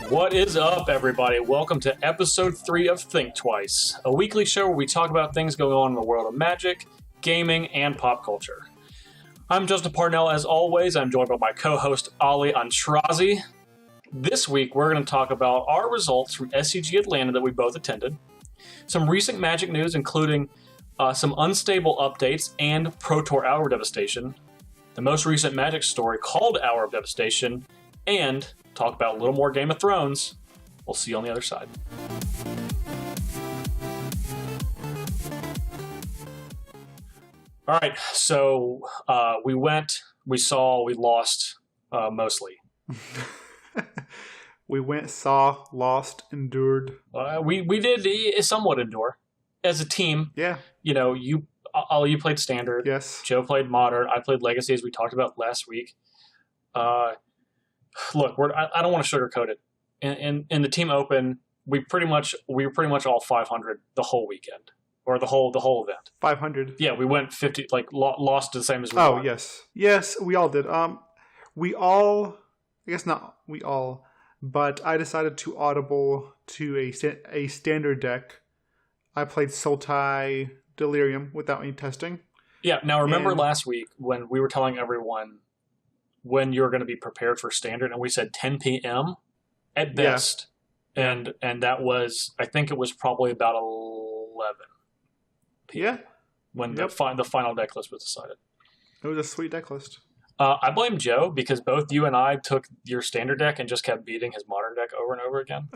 What is up, everybody? Welcome to episode 3 of Thinktwice, a weekly show where we talk about things going on in the world of magic, gaming, and pop culture. I'm Justin Parnell, as always. I'm joined by my co-host, Ali Aintrazi. This week, we're going to talk about our results from SCG Atlanta that we both attended, some recent Magic news, including some unstable updates and Pro Tour Hour of Devastation, the most recent Magic story called Hour of Devastation, and talk about a little more Game of Thrones. We'll see you on the other side. All right, so we lost mostly. We went, saw, lost, endured. We did somewhat endure as a team. Yeah. You know, Ali, you played Standard. Yes. Joe played Modern. I played Legacy, as we talked about last week. Look, I don't want to sugarcoat it. In the Team Open, we were pretty much all 500 the whole weekend, or the whole event. 500. Yeah, we went 50, lost to the same as we won. Oh, yes, we all did. I guess not we all, but I decided to audible to a standard deck. I played Sultai Delirium without any testing. Yeah. Now remember last week when we were telling everyone when you're going to be prepared for Standard, and we said 10 p.m. at best, and that was, I think it was probably about 11 p.m. when the final deck list was decided. It was a sweet deck list. I blame Joe because both you and I took your Standard deck and just kept beating his Modern deck over and over again.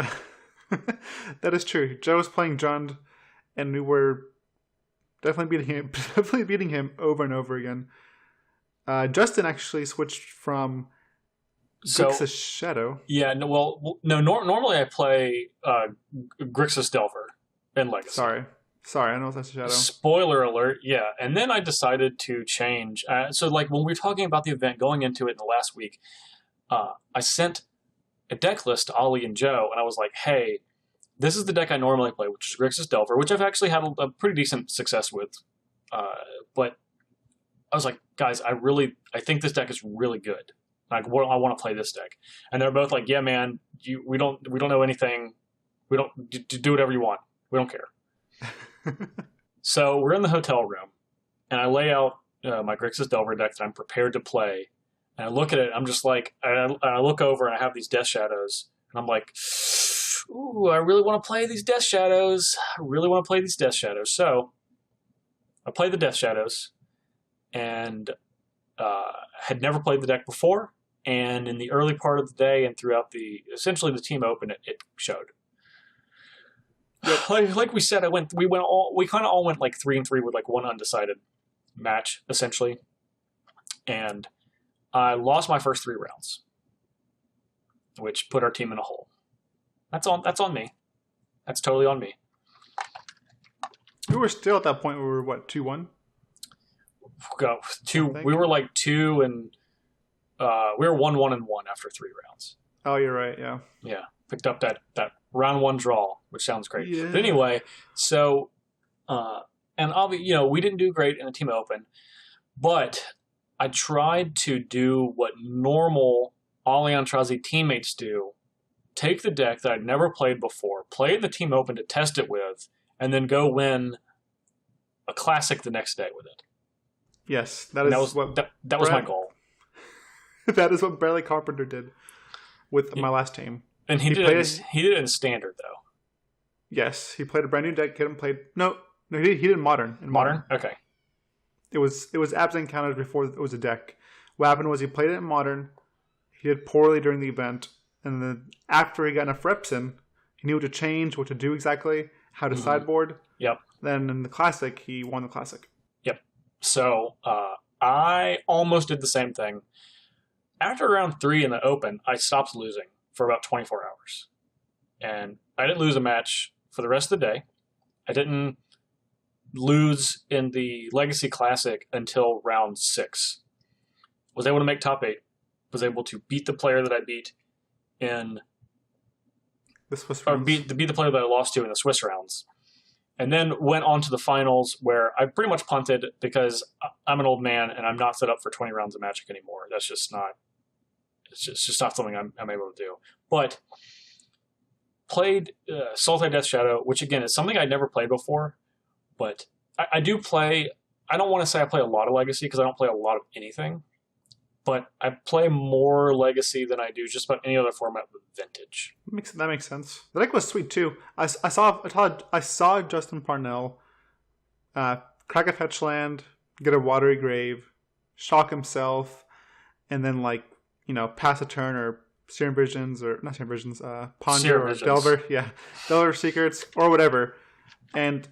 That is true. Joe was playing Jund, and we were definitely beating him over and over again. Justin actually switched from Grixis Shadow. Yeah, normally I play Grixis Delver in Legacy. Sorry, I know that's a Shadow. Spoiler alert, yeah. And then I decided to change. So when we were talking about the event, going into it in the last week, I sent a deck list to Ali and Joe, and I was like, hey, this is the deck I normally play, which is Grixis Delver, which I've actually had a pretty decent success with. But I was like, guys, I think this deck is really good. I want to play this deck. And they're both like, yeah, man, we don't know anything. We don't do whatever you want. We don't care. So we're in the hotel room, and I lay out my Grixis Delver deck that I'm prepared to play. And I look at it, I'm just like, I look over and I have these Death Shadows, and I'm like, ooh, I really want to play these Death Shadows. So I play the Death Shadows, and had never played the deck before. And in the early part of the day and throughout essentially the Team Open, it showed. Yep. Like we said, we kind of all went like 3-3 with like one undecided match essentially, and I lost my first 3 rounds, which put our team in a hole. That's on me. That's totally on me. We were still at that point. We were what, 2-1? We were like 2 and we were 1-1 and 1 after 3 rounds. Oh, you're right. Yeah. Yeah. Picked up that round 1 draw, which sounds great. Yeah. But anyway, so and obviously, we didn't do great in the Team Open, but I tried to do what normal Ali Aintrazi teammates do: take the deck that I'd never played before, play in the Team Open to test it with, and then go win a classic the next day with it. Yes, that was my goal. That is what Bradley Carpenter did with my last team. And he did it in Standard, though. Yes, he played a brand new deck. He did Modern. Modern? Okay. It was absent counted before it was a deck. What happened was he played it in Modern. He did poorly during the event, and then after he got enough reps in, he knew what to change, what to do exactly, how to sideboard. Yep. Then in the Classic, he won the Classic. Yep. So I almost did the same thing. After round 3 in the Open, I stopped losing for about 24 hours. And I didn't lose a match for the rest of the day. I didn't lose in the Legacy Classic until round 6. Was able to make top 8. Was able to beat the player that I beat in the Swiss rounds. Beat the player that I lost to in the Swiss rounds. And then went on to the finals where I pretty much punted because I'm an old man and I'm not set up for 20 rounds of Magic anymore. That's just not, it's just not something I'm able to do. But played Sultai Death Shadow, which again is something I'd never played before, but I do play. I don't want to say I play a lot of Legacy because I don't play a lot of anything, but I play more Legacy than I do just about any other format with Vintage. That makes sense. The deck was sweet too. I saw Justin Parnell crack a fetch land, get a Watery Grave, shock himself, and then pass a turn or Serum Visions or not Serum Visions, Ponder Serum or Visions. Delver, Delver Secrets or whatever, and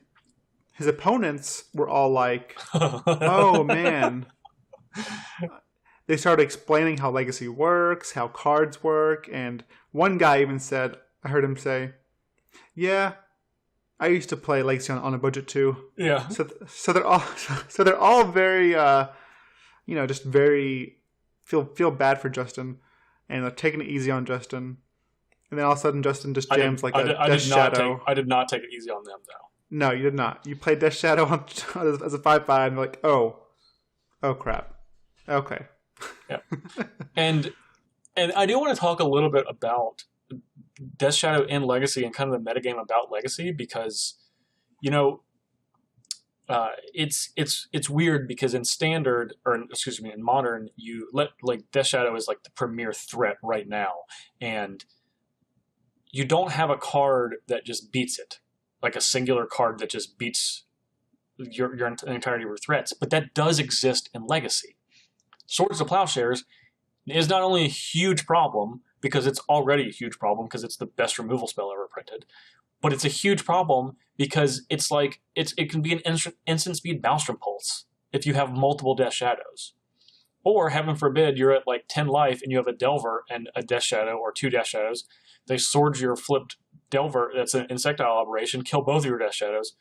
his opponents were all like, "Oh man." They started explaining how Legacy works, how cards work, and one guy even said, I heard him say, "Yeah, I used to play Legacy on a budget too." Yeah. So they're all very, just very feel bad for Justin, and they're taking it easy on Justin, and then all of a sudden Justin just jams Death Shadow. I did not take it easy on them though. No, you did not. You played Death Shadow as a 5/5, and you're like, oh crap, okay. Yeah, and I do want to talk a little bit about Death Shadow in Legacy and kind of the metagame about Legacy because, it's weird because in Standard in Modern, you Death Shadow is like the premier threat right now, and you don't have a card that just beats it, like a singular card that just beats your entirety of your threats, but that does exist in Legacy. Swords to Plowshares is not only a huge problem because it's already a huge problem because it's the best removal spell ever printed, but it's a huge problem because it's like it can be an instant speed Maelstrom Pulse if you have multiple Death Shadows. Or, heaven forbid, you're at 10 life and you have a Delver and a Death Shadow or 2 Death Shadows. They sword your flipped Delver, that's an insectile operation, kill both of your Death Shadows.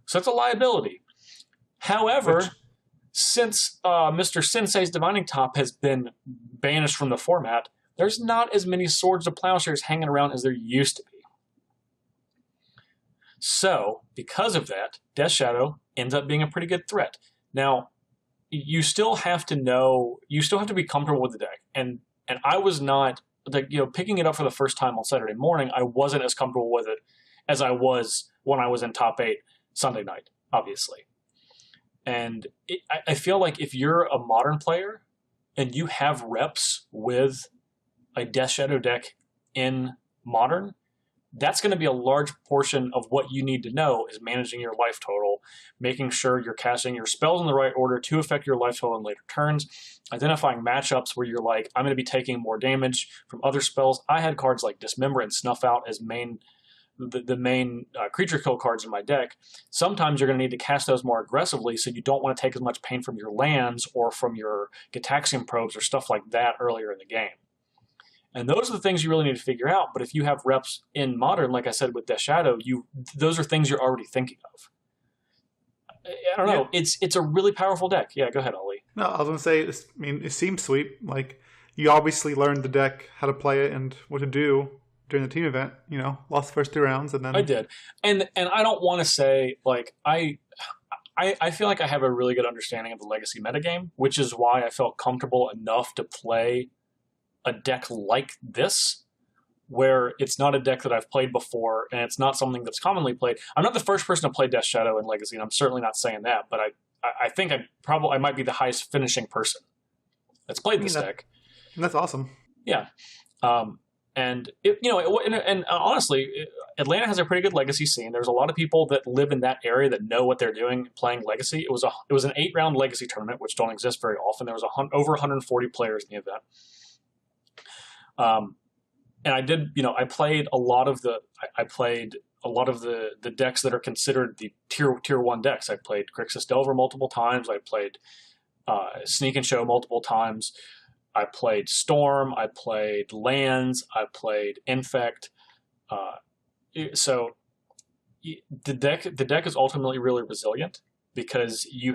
So that's a liability. However, since Mr. Sensei's Divining Top has been banished from the format, there's not as many Swords to Plowshares hanging around as there used to be. So, because of that, Death Shadow ends up being a pretty good threat. Now, you still have to be comfortable with the deck. And I was not, picking it up for the first time on Saturday morning, I wasn't as comfortable with it as I was when I was in top 8 Sunday night, obviously. And I feel like if you're a Modern player and you have reps with a Death Shadow deck in Modern, that's going to be a large portion of what you need to know is managing your life total, making sure you're casting your spells in the right order to affect your life total in later turns, identifying matchups where you're like, I'm going to be taking more damage from other spells. I had cards like Dismember and Snuff Out as the main creature kill cards in my deck. Sometimes you're going to need to cast those more aggressively so you don't want to take as much pain from your lands or from your Gitaxian Probes or stuff like that earlier in the game. And those are the things you really need to figure out. But if you have reps in Modern, like I said with Death Shadow, those are things you're already thinking of. I don't know. Yeah. It's a really powerful deck. Yeah, go ahead, Ollie. No, I was going to say, it seems sweet. You obviously learned the deck, how to play it, and what to do during the team event. Lost the first 2 rounds, and then I did. And I don't want to say I feel like I have a really good understanding of the Legacy metagame, which is why I felt comfortable enough to play a deck like this, where it's not a deck that I've played before, and it's not something that's commonly played. I'm not the first person to play Death Shadow in Legacy, and I'm certainly not saying that, but I think I might be the highest finishing person that's played this deck. That's awesome. Yeah. And honestly, Atlanta has a pretty good Legacy scene. There's a lot of people that live in that area that know what they're doing playing Legacy. It was an 8-round Legacy tournament, which don't exist very often. There was over 140 players in the event. And I did, I played a lot of the decks that are considered the tier 1 decks. I played Grixis Delver multiple times. I played Sneak and Show multiple times. I played Storm. I played Lands. I played Infect. So the deck is ultimately really resilient because you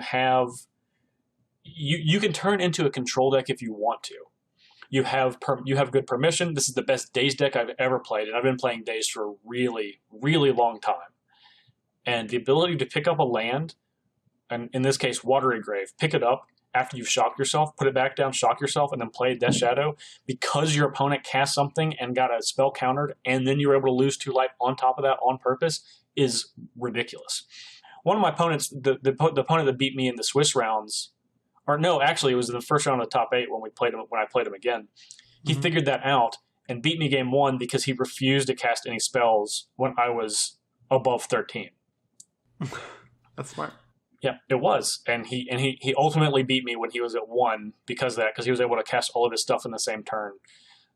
can turn into a control deck if you want to. You have good permission. This is the best Daze deck I've ever played, and I've been playing Daze for a really, really long time. And the ability to pick up a land, and in this case, Watery Grave, pick it up after you've shocked yourself, put it back down, shock yourself, and then play Death Shadow because your opponent cast something and got a spell countered, and then you were able to lose 2 life on top of that on purpose is ridiculous. One of my opponents, the opponent that beat me in the Swiss rounds, or no, actually it was in the first round of the top 8 when I played him again. He figured that out and beat me game 1 because he refused to cast any spells when I was above 13. That's smart. Yeah, it was, and he ultimately beat me when he was at 1 because of that, because he was able to cast all of his stuff in the same turn,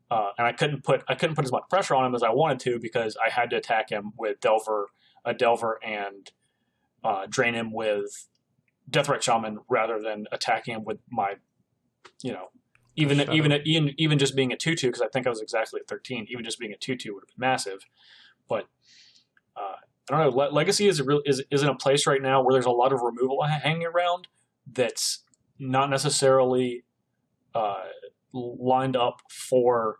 and I couldn't put as much pressure on him as I wanted to because I had to attack him with a Delver, and drain him with Deathrite Shaman rather than attacking him with my, even just being a 2/2, because I think I was exactly at 13. Even just being a 2/2 would have been massive, but. I don't know. Legacy is in a place right now where there's a lot of removal hanging around that's not necessarily lined up for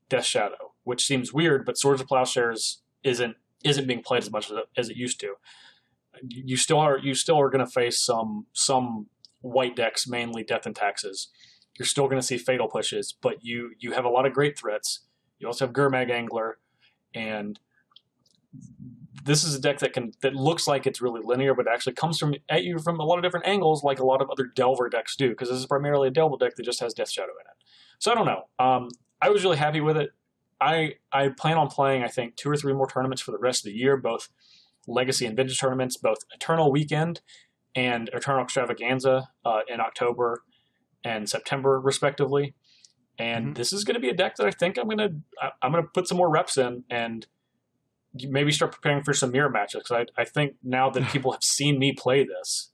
Death Shadow, which seems weird. But Swords of Plowshares isn't being played as much as it used to. You still are going to face some white decks, mainly Death and Taxes. You're still going to see Fatal Pushes, but you have a lot of great threats. You also have Gurmag Angler, and this is a deck that looks like it's really linear, but actually comes at you from a lot of different angles, like a lot of other Delver decks do, because this is primarily a Delver deck that just has Death Shadow in it. So I don't know. I was really happy with it. I plan on playing, I think, 2 or 3 more tournaments for the rest of the year, both Legacy and Vintage tournaments, both Eternal Weekend and Eternal Extravaganza in October and September, respectively. And this is going to be a deck that I think I'm going to put some more reps in and maybe start preparing for some mirror matches, because I think now that people have seen me play this,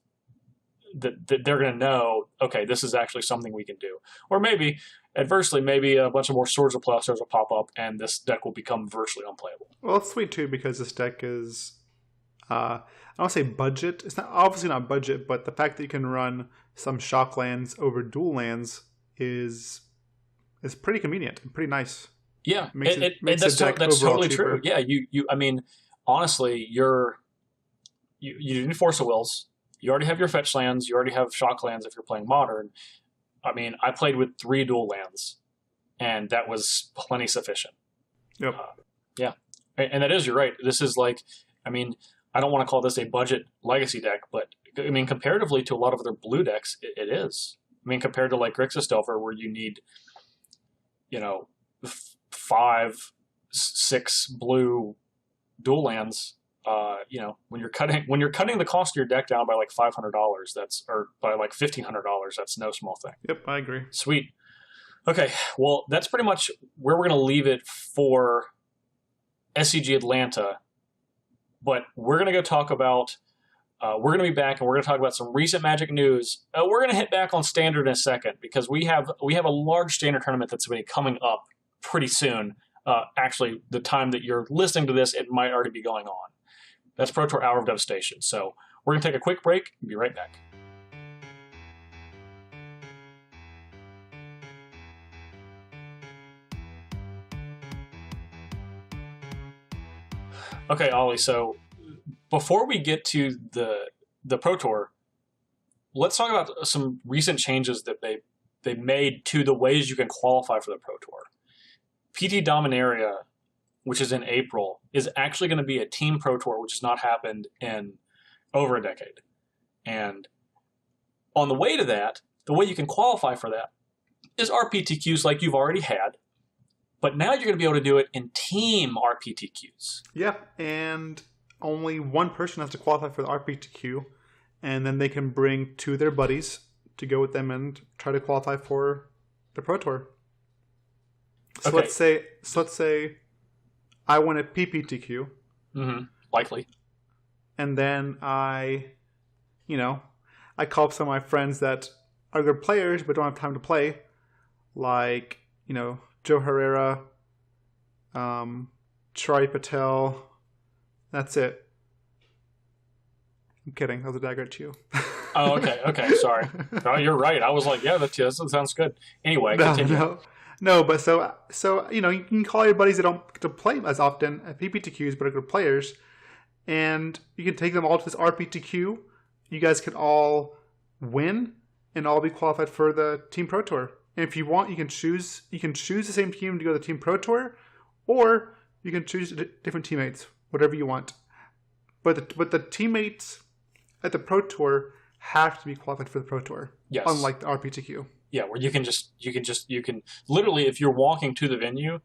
that they're going to know, okay, this is actually something we can do. Or maybe, adversely, maybe a bunch of more Swords of Plowshares will pop up and this deck will become virtually unplayable. Well, it's sweet too, because this deck is, I don't say budget. It's obviously not budget, but the fact that you can run some shock lands over dual lands is pretty convenient and pretty nice. Yeah, that's totally true. Yeah, I mean, honestly, you need Force of Wills. You already have your fetch lands. You already have shock lands if you're playing Modern. I mean, I played with 3 dual lands, and that was plenty sufficient. Yep. Yeah, and that is, you're right. This is like, I mean, I don't want to call this a budget Legacy deck, but I mean, comparatively to a lot of other blue decks, it is. I mean, compared to like Grixis Delver, where you need, 5, 6 blue dual lands, when you're cutting the cost of your deck down by like $500, or by like $1,500, that's no small thing. Yep, I agree. Sweet. Okay, well, that's pretty much where we're going to leave it for SCG Atlanta. But we're going to go talk about. We're going to be back, and we're going to talk about some recent Magic news. We're going to hit back on Standard in a second, because we have a large Standard tournament that's going to be coming up pretty soon. Actually, the time that you're listening to this, it might already be going on. That's Pro Tour Hour of Devastation. So we're going to take a quick break and be right back. Okay, Ollie, so before we get to the Pro Tour, let's talk about some recent changes that they made to the ways you can qualify for the Pro Tour. PT Dominaria, which is in April, is actually going to be a team Pro Tour, which has not happened in over a decade. And on the way to that, the way you can qualify for that is RPTQs like you've already had, but now you're going to be able to do it in team RPTQs. Yeah, and only one person has to qualify for the RPTQ, and then they can bring 2 of their buddies to go with them and try to qualify for the Pro Tour. So okay. let's say I win a PPTQ. Likely. And then I call up some of my friends that are good players but don't have time to play, like, Joe Herrera, Troy Patel. That's it. I'm kidding. That was a dagger at you. Oh, okay. Sorry. Oh, you're right. I was like, yeah, that sounds good. Anyway, continue. No, but so you can call your buddies that don't get to play as often at PPTQs but are good players, and you can take them all to this RPTQ. You guys can all win, and all be qualified for the Team Pro Tour. And if you want, you can choose the same team to go to the Team Pro Tour, or you can choose different teammates, whatever you want. But the teammates at the Pro Tour have to be qualified for the Pro Tour. Yes. Unlike the RPTQ. Yeah, where you can literally, if you're walking to the venue,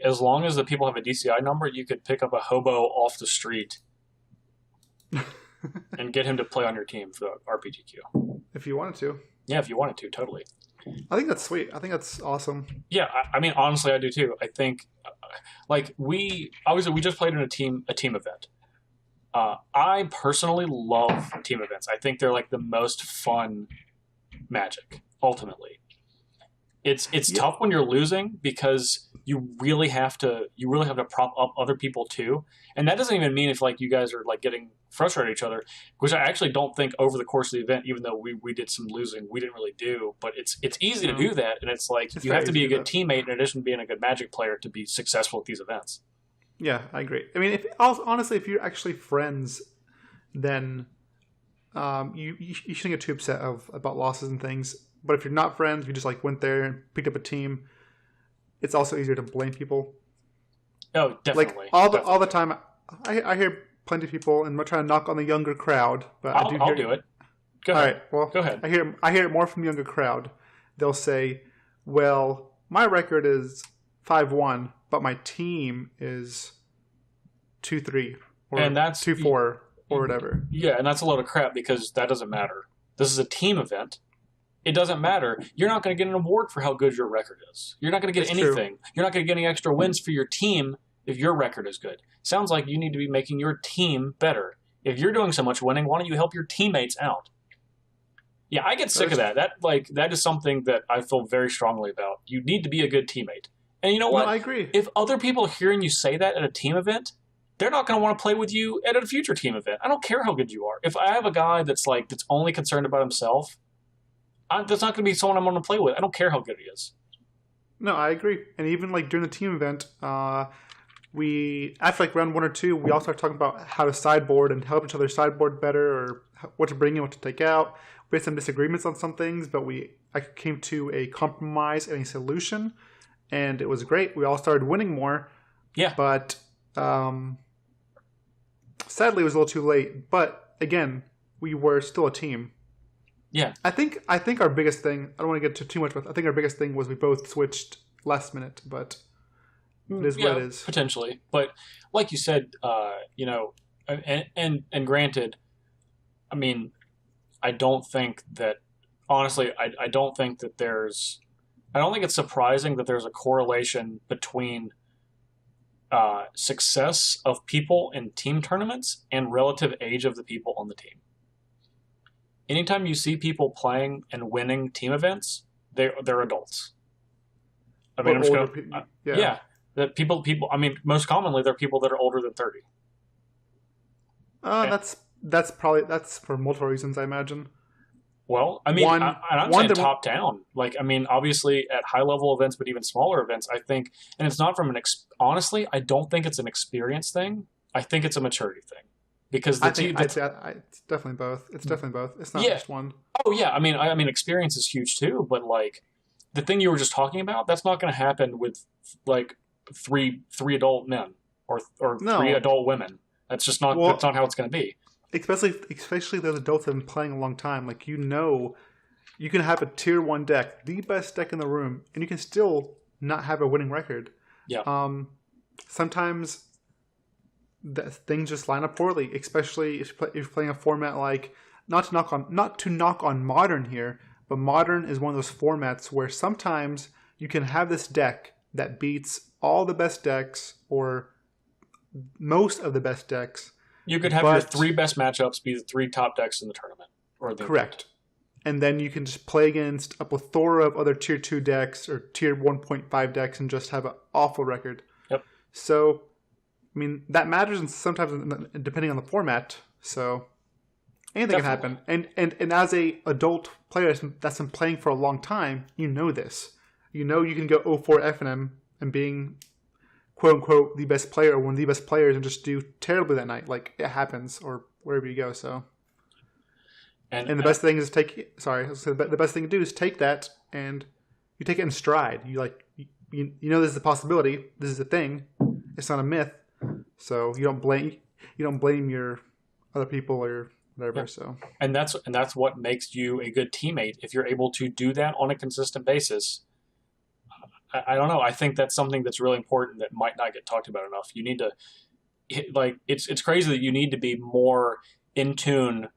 as long as the people have a DCI number, you could pick up a hobo off the street and get him to play on your team for the RPTQ. If you wanted to. Yeah, if you wanted to, totally. I think that's sweet. I think that's awesome. Yeah, I mean, honestly, I do too. I think, we just played in a team event. I personally love team events. I think they're like the most fun Magic. Ultimately, it's tough when you're losing because you really have to prop up other people too, and that doesn't even mean if like you guys are like getting frustrated at each other, which I actually don't think over the course of the event, even though we did some losing, we didn't really do, but it's easy to do that, and it's like you have to be a good teammate in addition to being a good Magic player to be successful at these events. Yeah, I agree. I mean, honestly, if you're actually friends, then you shouldn't get too upset about losses and things. But if you're not friends, you just like went there and picked up a team, it's also easier to blame people. Oh, definitely. Like all the time, I hear plenty of people, and I'm trying to knock on the younger crowd, but I'll do it. Go ahead. All right, well, go ahead. I hear it more from the younger crowd. They'll say, "Well, my record is 5-1, but my team is 2-3 or and that's 2-4 or whatever." Yeah, and that's a load of crap because that doesn't matter. This is a team event. It doesn't matter. You're not going to get an award for how good your record is. You're not going to get anything. True. You're not going to get any extra wins for your team if your record is good. Sounds like you need to be making your team better. If you're doing so much winning, why don't you help your teammates out? Yeah, I get sick of that. That is something that I feel very strongly about. You need to be a good teammate. And you know what? No, I agree. If other people are hearing you say that at a team event, they're not going to want to play with you at a future team event. I don't care how good you are. If I have a guy that's only concerned about himself, that's not going to be someone I'm going to play with. I don't care how good he is. No, I agree. And even like during the team event, we after like round 1 or 2, we all started talking about how to sideboard and help each other sideboard better, or what to bring in, what to take out. We had some disagreements on some things, but I came to a compromise and a solution, and it was great. We all started winning more. Yeah. But sadly, it was a little too late. But again, we were still a team. Yeah. I think our biggest thing, I don't want to get too much, but I think our biggest thing was we both switched last minute, but it is what it is. Potentially. But like you said, and granted, I mean, I don't think that, honestly, I don't think that I don't think it's surprising that there's a correlation between success of people in team tournaments and relative age of the people on the team. Anytime you see people playing and winning team events, they're adults. I mean, I'm just going to... that people. I mean, most commonly, they're people that are older than 30. That's for multiple reasons, I imagine. Well, I mean, I'm saying top down. Like, I mean, obviously at high level events, but even smaller events, I think, and it's not from honestly, I don't think it's an experience thing. I think it's a maturity thing. Because it's definitely both. It's definitely both. It's not just one. Oh yeah, I mean, experience is huge too. But like, the thing you were just talking about, that's not going to happen with like three adult men or 3 adult women. That's just not. That's not how it's going to be. Especially those adults that have been playing a long time. Like you can have a tier 1 deck, the best deck in the room, and you can still not have a winning record. Yeah. Sometimes things just line up poorly, especially if you're playing a format like not to knock on Modern here, but Modern is one of those formats where sometimes you can have this deck that beats all the best decks or most of the best decks. You could have your 3 best matchups be the 3 top decks in the tournament. Correct. And then you can just play against a plethora of other tier 2 decks or tier 1.5 decks and just have an awful record. Yep. So I mean, that matters and sometimes depending on the format. So anything can happen. And as a adult player that's been playing for a long time, you know this. You know you can go 0-4 FNM and being quote unquote the best player or one of the best players and just do terribly that night. Like it happens or wherever you go. So And the best thing is the best thing to do is take that and you take it in stride. You know this is a possibility. This is a thing. It's not a myth. So you don't blame your other people or whatever. Yeah. So and that's what makes you a good teammate if you're able to do that on a consistent basis. I don't know. I think that's something that's really important that might not get talked about enough. You need to it's crazy that you need to be more in tune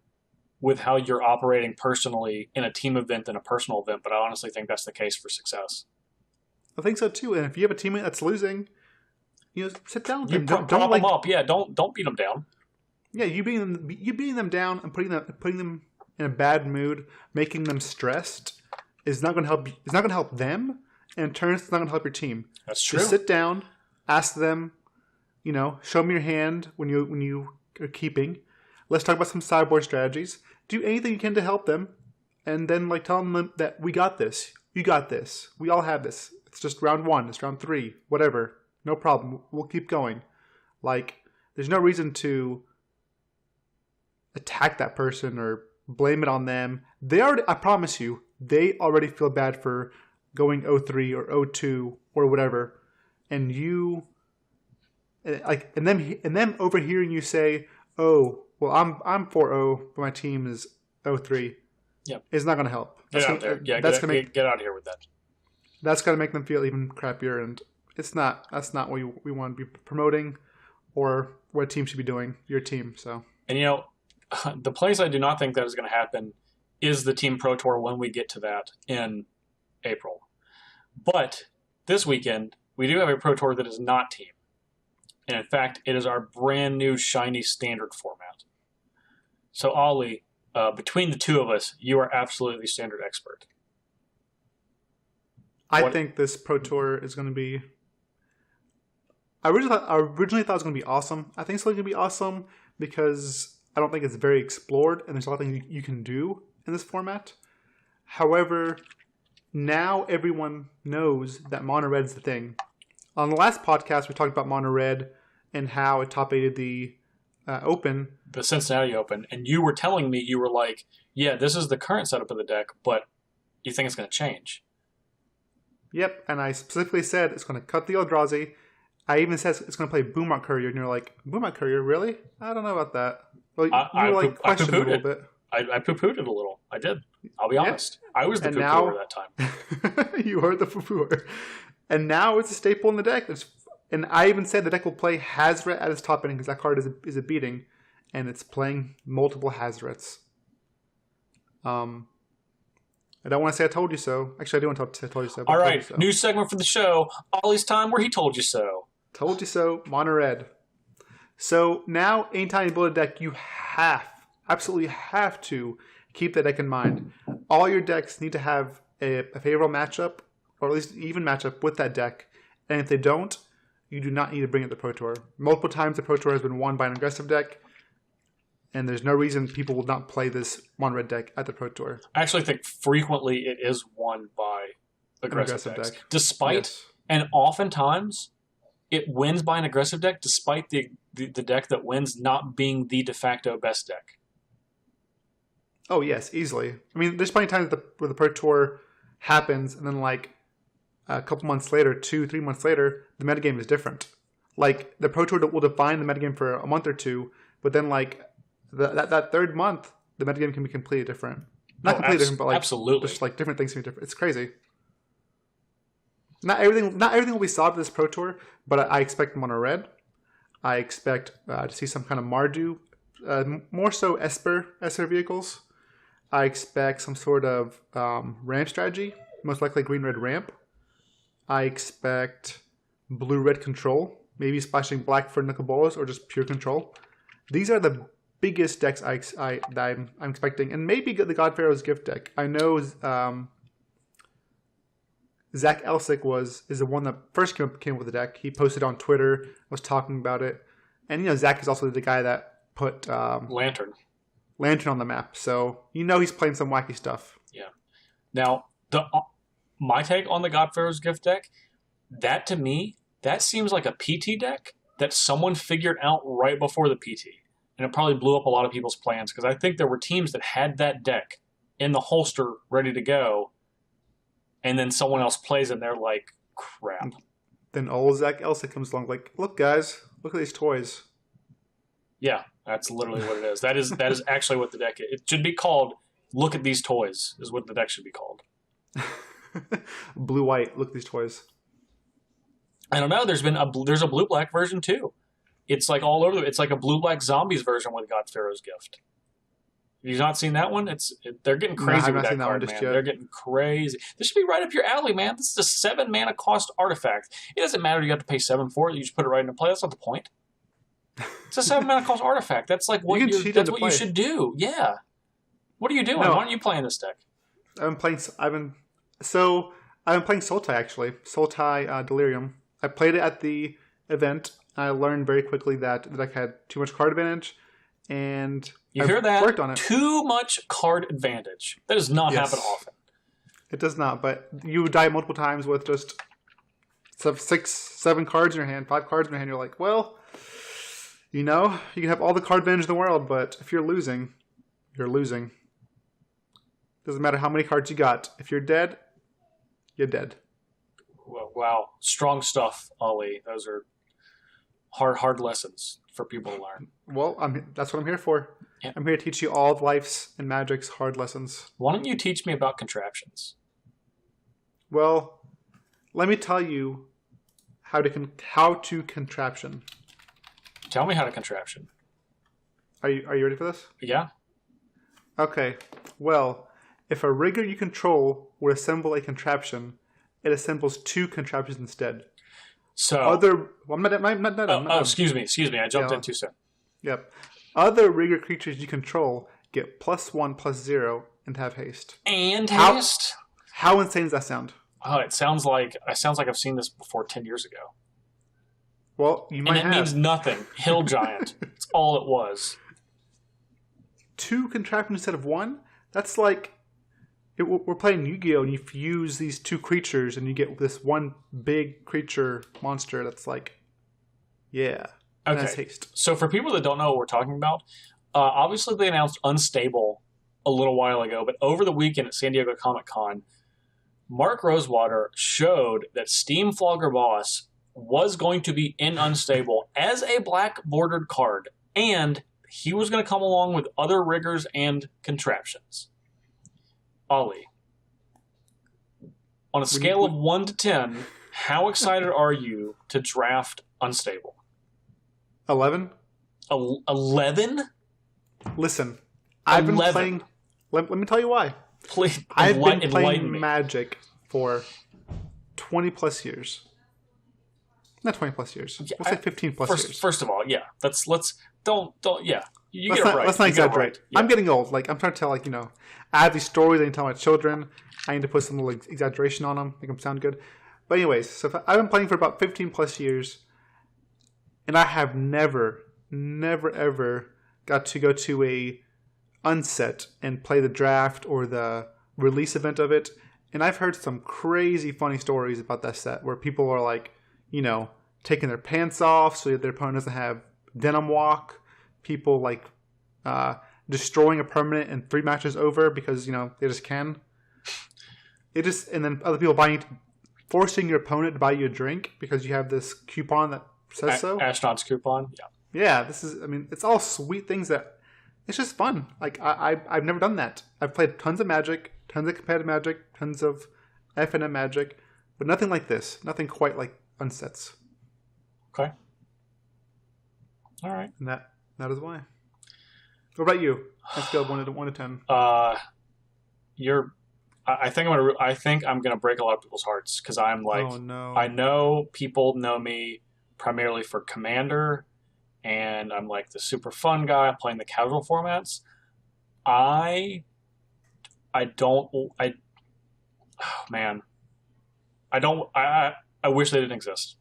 with how you're operating personally in a team event than a personal event, but I honestly think that's the case for success. I think so too. And if you have a teammate that's losing, sit down with them. Don't prop them up. Yeah, don't beat them down. Yeah, you beating them down and putting them in a bad mood, making them stressed is not going to help. It's not going to help them, and in turn, it's not going to help your team. That's true. Just sit down, ask them. Show me your hand when you are keeping. Let's talk about some sideboard strategies. Do anything you can to help them, and then tell them that we got this. You got this. We all have this. It's just round 1. It's round 3. Whatever. No problem. We'll keep going. There's no reason to attack that person or blame it on them. I promise you, they already feel bad for going 0-3 or 0-2 or whatever, and you and them overhearing you say, "Oh, well, I'm 4-0, but my team is 0-3." Yep. It's not going to help. Get out there. Yeah, get out of here with that. That's going to make them feel even crappier, and that's not what we want to be promoting or what a team should be doing, your team. So. And the place I do not think that is going to happen is the Team Pro Tour when we get to that in April. But this weekend, we do have a Pro Tour that is not team. And in fact, it is our brand new shiny standard format. So Ali, between the two of us, you are absolutely standard expert. I think this Pro Tour is going to be... I originally thought it was going to be awesome. I think it's going to be awesome because I don't think it's very explored and there's a lot of things you can do in this format. However, now everyone knows that mono red is the thing. On the last podcast, we talked about mono red and how it top 8'd the Open. The Cincinnati Open. And you were telling me, you were like, yeah, this is the current setup of the deck, but you think it's going to change. Yep, and I specifically said it's going to cut the Eldrazi. I even said it's going to play Boomart Courier, and you're like, Boomart Courier, really? I don't know about that. Well, you questioned it a little bit. I poo-pooed it a little. I did. I'll be honest. I was the poo-pooer that time. You were the poo-pooer. And now it's a staple in the deck. And I even said the deck will play Hazret at its top ending because that card is a beating. And it's playing multiple Hazrets. I don't want to say I told you so. Actually, I do want to say I told you so. All right, new segment for the show. Ollie's time where he told you so. Told you so, mono red. So now, anytime you build a deck, you absolutely have to keep that deck in mind. All your decks need to have a favorable matchup, or at least even matchup with that deck. And if they don't, you do not need to bring it to the Pro Tour. Multiple times the Pro Tour has been won by an aggressive deck, and there's no reason people will not play this mono red deck at the Pro Tour. I actually think frequently it is won by aggressive decks. Deck. Despite, and oftentimes, it wins by an aggressive deck, despite the deck that wins not being the de facto best deck. Oh, yes, easily. I mean, there's plenty of times where the Pro Tour happens, and then a couple months later, 2-3 months later, the metagame is different. The Pro Tour will define the metagame for a month or two, but then that third month, the metagame can be completely different. Not completely different, but absolutely. Just different things can be different. It's crazy. Not everything will be solved with this Pro Tour, but I expect mono red. I expect to see some kind of Mardu, more so Esper vehicles. I expect some sort of ramp strategy, most likely green-red ramp. I expect blue-red control, maybe splashing black for Bolas or just pure control. These are the biggest decks I'm expecting, and maybe the God Pharaoh's Gift deck. I know Zach Elsick is the one that first came up with the deck. He posted on Twitter, was talking about it, and Zach is also the guy that put Lantern on the map. So he's playing some wacky stuff. Yeah. Now my take on the God Pharaoh's Gift deck, that to me, that seems like a PT deck that someone figured out right before the PT. and it probably blew up a lot of people's plans because I think there were teams that had that deck in the holster ready to go, and then someone else plays and they're like, crap. Then old Zach Elsa comes along like, look, guys, look at these toys. Yeah, that's literally what it is. That is actually what the deck is. It should be called Look at These Toys is what the deck should be called. Blue-white, look at these toys. I don't know. There's a blue-black version too. It's like all over. It's like a blue-black zombies version with God Pharaoh's Gift. Have you not seen that one? They're getting crazy with that card, man. They're getting crazy. This should be right up your alley, man. This is a 7 mana cost artifact. It doesn't matter if you have to pay 7 for it. You just put it right into play. That's not the point. It's a 7 mana cost artifact. That's like what you should do. Yeah. What are you doing? Why aren't you playing this deck? I've been playing Sultai actually. Sultai Delirium. I played it at the event. I learned very quickly that the deck had too much card advantage, and you hear that? Worked on it. Too much card advantage. That does not happen often. It does not, but you die multiple times with just 6, 7 cards in your hand, 5 cards in your hand. You're like, well, you can have all the card advantage in the world, but if you're losing, you're losing. Doesn't matter how many cards you got. If you're dead, you're dead. Well, wow. Strong stuff, Ali. Those are hard lessons for people to learn. Well, that's what I'm here for. Yeah. I'm here to teach you all of life's and magic's hard lessons. Why don't you teach me about contraptions? Well, let me tell you how to contraption. Tell me how to contraption. Are you ready for this? Yeah. Okay. Well, if a rigger you control would assemble a contraption, it assembles 2 contraptions instead. So I'm not done. Excuse me. I jumped in too soon. Yep. Other rigger creatures you control get +1/+0 and have haste. And haste? How insane does that sound? Oh, it sounds like I've seen this before 10 years ago. Well, you might have. And it means nothing. Hill Giant. It's all it was. 2 contraptions instead of 1? That's like we're playing Yu-Gi-Oh! And you fuse these 2 creatures and you get this one big creature monster that's like, yeah. Okay. Has haste. So for people that don't know what we're talking about, obviously they announced Unstable a little while ago, but over the weekend at San Diego Comic-Con, Mark Rosewater showed that Steamflogger Bolas was going to be in Unstable as a black bordered card, and he was going to come along with other riggers and contraptions. Ali, on a scale of 1 to 10, how excited are you to draft Unstable? 11? 11? Listen, I've been playing... Let me tell you why. Please, I've been playing Magic for 20 plus years. Not 20 plus years. We'll say 15 plus years. First of all, yeah. Don't, yeah. You get it right. Let's not exaggerate. Yeah. I'm getting old. Like, I'm trying to tell, I have these stories I can tell my children. I need to put some little exaggeration on them, make them sound good. But anyways, so I've been playing for about 15 plus years, and I have never, ever got to go to a unset and play the draft or the release event of it. And I've heard some crazy funny stories about that set where people are like, taking their pants off so that their opponent doesn't have denim walk. People like destroying a permanent in 3 matches over because, they just can. And then other people forcing your opponent to buy you a drink because you have this coupon that says so. Astronaut's coupon, yeah. Yeah, it's all sweet things that, it's just fun. Like, I've never done that. I've played tons of Magic, tons of competitive Magic, tons of FNM Magic, but nothing like this. Nothing quite like Unsets. Okay. All right. And that is why. What about you? On a scale of 1 to 10. I think I'm gonna break a lot of people's hearts because I'm like, oh no. I know people know me primarily for Commander, and I'm like the super fun guy. I'm playing the casual formats. I wish they didn't exist.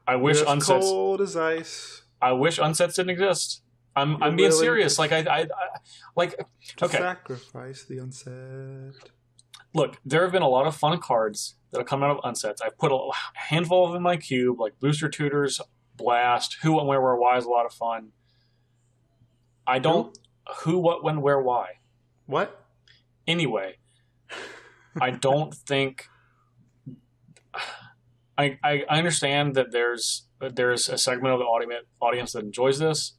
I wish Unsets cold as ice. I wish Unsets didn't exist. I'm being serious. Like I okay. Sacrifice the Unset. Look, there have been a lot of fun cards that have come out of Unsets. I've put a handful of them in my cube, like Booster Tutors, Blast, Who, When, Where, Why is a lot of fun. I don't... Who, what, when, where, why. What? Anyway, I don't think... I understand that there's a segment of the audience that enjoys this.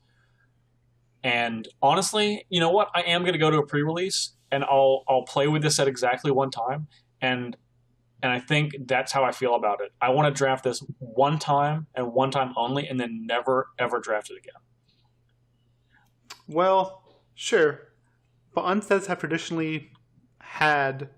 And honestly, you know what? I am going to go to a pre-release, and I'll play with this at exactly one time. And I think that's how I feel about it. I want to draft this one time and one time only, and then never, ever draft it again. Well, sure. But unsets have traditionally had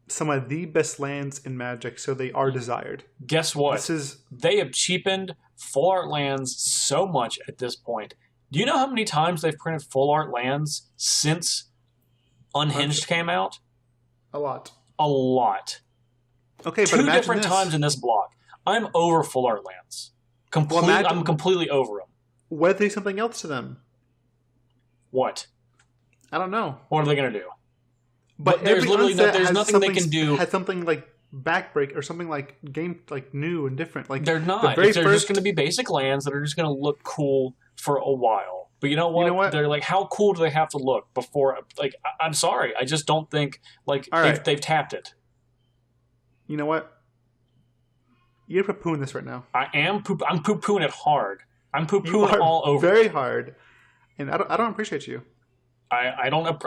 some of the best lands in Magic, so they are desired. Guess what? They have cheapened full art lands so much at this point. Do you know how many times they've printed full art lands since Unhinged came out? A lot. A lot. Okay, but Two different times in this block. I'm over full art lands. I'm completely over them. What if they do something else to them? What? I don't know. What are they going to do? But there's literally there's nothing they can do. Had something like backbreak or something like game like new and different. Like they're not. They're just going to be basic lands that are just going to look cool for a while. But you know what? They're like, how cool do they have to look before? Like, I'm sorry, I just don't think like they've tapped it. You know what? You're poo-pooing this right now. I'm poo-pooing it hard. I'm poo-pooing it all over. Very hard, and I don't appreciate you. I don't.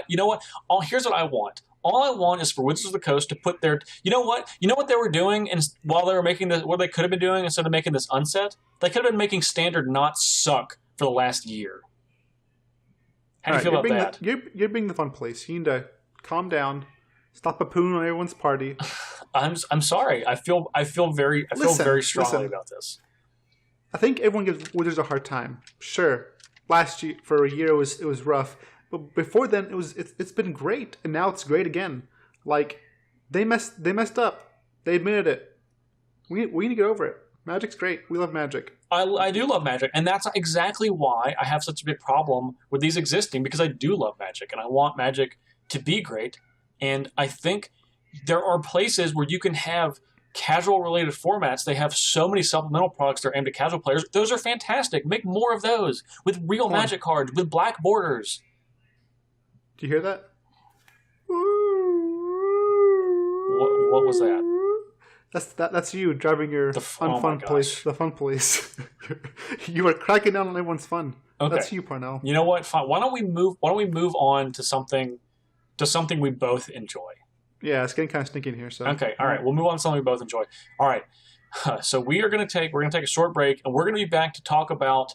You know what? Here's what I want. All I want is for Wizards of the Coast to put their. You know what? You know what they were doing, and while they were making this, what they could have been doing instead of making this unset, they could have been making Standard not suck for the last year. How do you feel about that? You're being the fun police. You need to calm down. Stop poo-pooing on everyone's party. I'm sorry. I feel very strongly about this. I think everyone gives Wizards a hard time. Sure. Last year, for a year, it was rough, but before then, it's been great, and now it's great again. Like they messed up. They admitted it. We need to get over it. Magic's great. We love Magic. I do love Magic, and that's exactly why I have such a big problem with these existing, because I do love Magic, and I want Magic to be great. And I think there are places where you can have casual related formats. They have so many supplemental products that are aimed at casual players. Those are fantastic. Make more of those with real Magic cards, with black borders. Do you hear that? What was that? That's you driving your fun police. The fun police. You are cracking down on everyone's fun. Okay. That's you, Parnell. You know what? Fine. Why don't we move on to something we both enjoy? Yeah, it's getting kind of stinky in here. So okay, all right, we'll move on to something we both enjoy. All right, so we're gonna take a short break, and we're gonna be back to talk about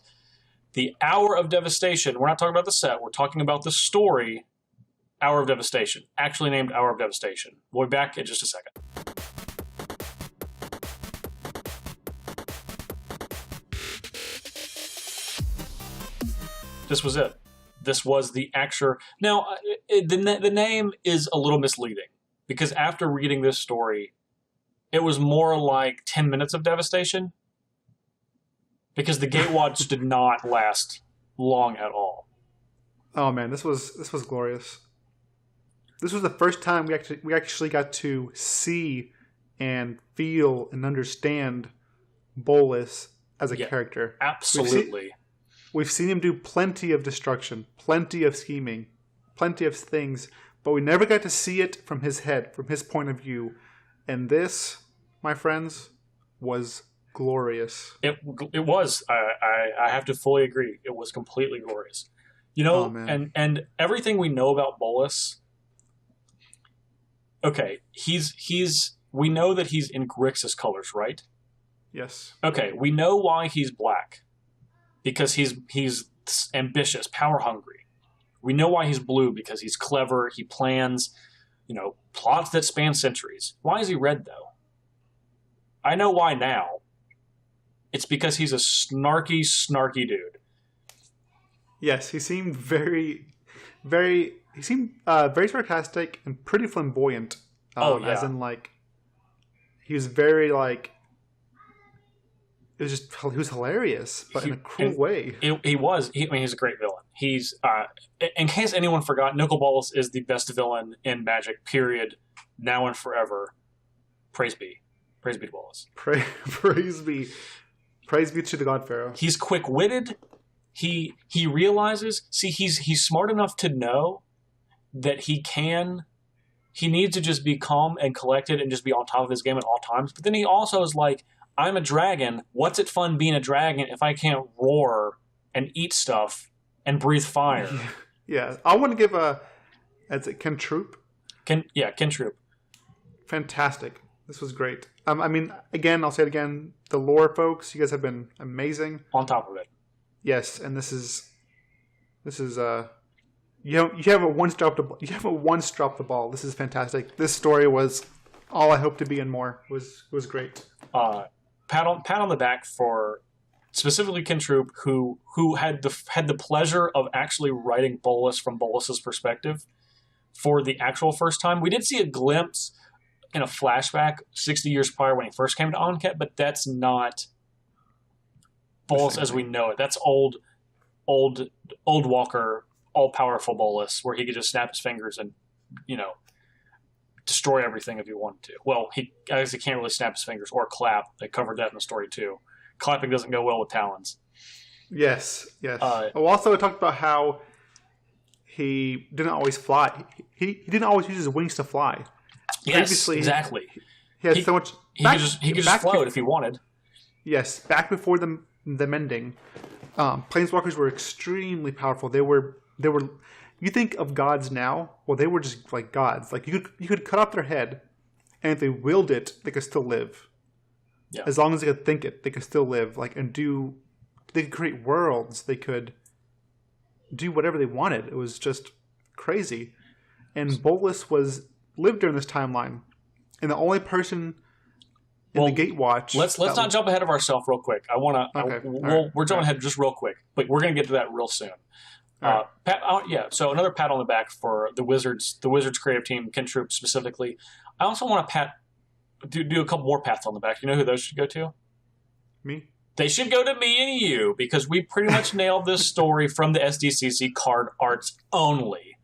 the Hour of Devastation. We're not talking about the set. We're talking about the story, Hour of Devastation, actually named Hour of Devastation. We'll be back in just a second. This was it. This was the actual. Now, the name is a little misleading, because after reading this story, it was more like 10 minutes of devastation, because the Gatewatch did not last long at all. Oh man, this was glorious. This was the first time we actually got to see and feel and understand Bolas as a character. Absolutely. We've seen him do plenty of destruction, plenty of scheming, plenty of things, but we never got to see it from his head, from his point of view. And this, my friends, was glorious. It was. I have to fully agree. It was completely glorious. You know, and everything we know about Bolas. Okay, we know that he's in Grixis colors, right? Yes. Okay, we know why he's black. Because he's ambitious, power hungry. We know why he's blue, because he's clever, he plans, plots that span centuries. Why is he red, though? I know why now. It's because he's a snarky dude. Yes, he seemed very sarcastic and pretty flamboyant. As in, he was very, he was hilarious, but in a cool way. He was. He's a great villain. He's, in case anyone forgot, Nicol Bolas is the best villain in Magic, period, now and forever. Praise be. Praise be to Bolas. Praise be. Praise be to the God Pharaoh. He's quick-witted. he realizes, see, he's smart enough to know that he needs to just be calm and collected and just be on top of his game at all times. But then he also is like, I'm a dragon. What's it fun being a dragon if I can't roar and eat stuff and breathe fire? Yeah. I want to give is it Ken Troop? Ken Troop. Fantastic. This was great. I mean, again, I'll say it again. The lore folks, you guys have been amazing. On top of it. Yes, and this is you have a once dropped the ball. This is fantastic. This story was all I hoped to be and more. Was great. Pat on the back for specifically Ken Troop, who had the pleasure of actually writing Bolas from Bolas's perspective for the actual first time. We did see a glimpse in a flashback 60 years prior when he first came to Ahn'ket, but that's not Bolas as we know it. That's old Walker, all-powerful Bolas, where he could just snap his fingers and, destroy everything if he wanted to. Well, I guess he can't really snap his fingers or clap. They covered that in the story, too. Clapping doesn't go well with talons. Yes. Also, I talked about how he didn't always fly. He didn't always use his wings to fly. Yes, previously, exactly. He had so much. He could just float if he wanted. Yes, back before the mending, planeswalkers were extremely powerful. They were. You think of gods now? Well, they were just like gods. Like you could cut off their head, and if they willed it, they could still live. Yeah. As long as they could think it, they could still live. They could create worlds. They could do whatever they wanted. It was just crazy. And Bolas lived during this timeline, and the only person in the Gatewatch. Let's not jump ahead of ourselves real quick. We're jumping ahead just real quick, but we're going to get to that real soon. Right. So another pat on the back for the Wizards creative team, Ken Troop specifically. I also want to do a couple more pats on the back. You know who those should go to? Me. They should go to me and you, because we pretty much nailed this story from the SDCC card arts only.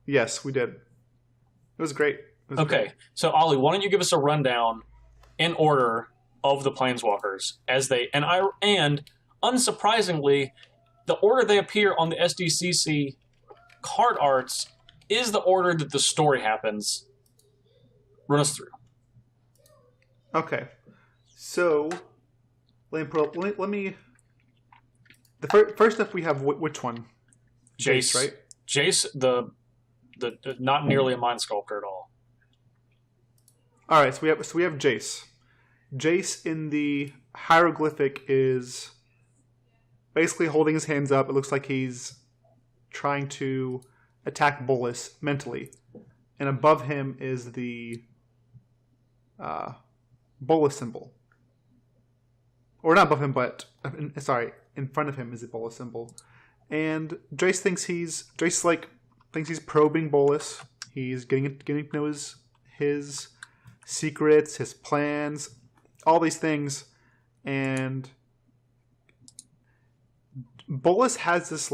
Yes, we did. It was great. Okay, so Ali, why don't you give us a rundown in order of the Planeswalkers as they and unsurprisingly, the order they appear on the SDCC card arts is the order that the story happens. Run us through. Okay, so let me. The first up we have which one? Jace, right? Jace, the not nearly a mind sculptor at all. All right, so we have Jace. Jace in the hieroglyphic is basically holding his hands up. It looks like he's trying to attack Bolas mentally, and above him is the Bolas symbol, or not above him, but in front of him is the Bolas symbol. And Jace thinks he's probing Bolas. He's getting to know his secrets, his plans, all these things, and Bolas has this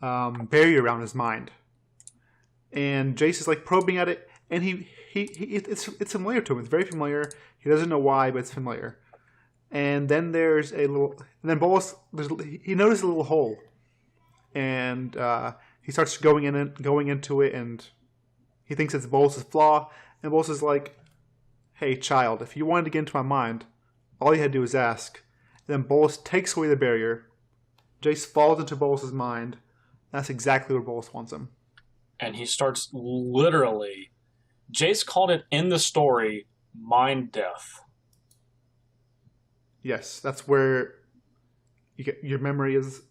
barrier around his mind, and Jace is probing at it, and it's familiar to him. It's very familiar. He doesn't know why, but it's familiar. And then Bolas he notices a little hole, and he starts going into it, and he thinks it's Bolas' flaw. And Bolas is like, "Hey, child, if you wanted to get into my mind, all you had to do was ask." And then Bolas takes away the barrier. Jace falls into Bolas' mind. That's exactly where Bolas wants him. And he starts literally. Jace called it in the story mind death. Yes, that's where your memory is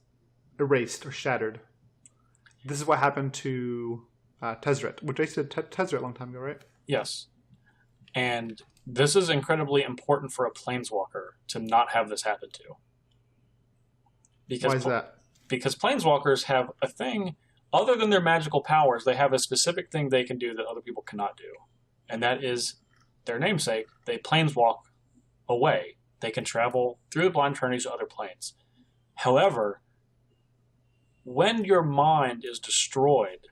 erased or shattered. This is what happened to Tezzeret. Well, Jace did Tezzeret a long time ago, right? Yes. And this is incredibly important for a Planeswalker to not have this happen to. Why is that? Because Planeswalkers have a thing, other than their magical powers, they have a specific thing they can do that other people cannot do. And that is their namesake. They Planeswalk away. They can travel through the blind journeys to other planes. However, when your mind is destroyed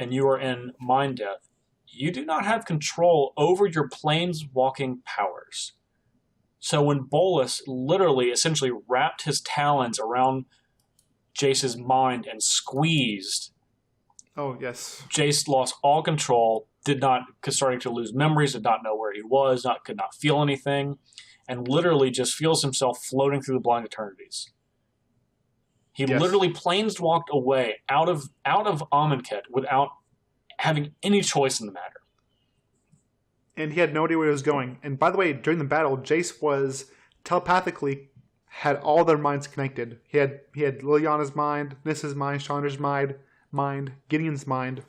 and you are in mind death, you do not have control over your planeswalking powers. So when Bolas literally essentially wrapped his talons around Jace's mind and squeezed, Oh, yes. Jace lost all control, starting to lose memories, did not know where he was, could not feel anything, and literally just feels himself floating through the blind eternities. He literally planeswalked away out of Amonkhet without having any choice in the matter. And he had no idea where he was going. And by the way, during the battle, Jace was telepathically had all their minds connected. He had Liliana's mind, Nissa's mind, Chandra's mind, Gideon's mind,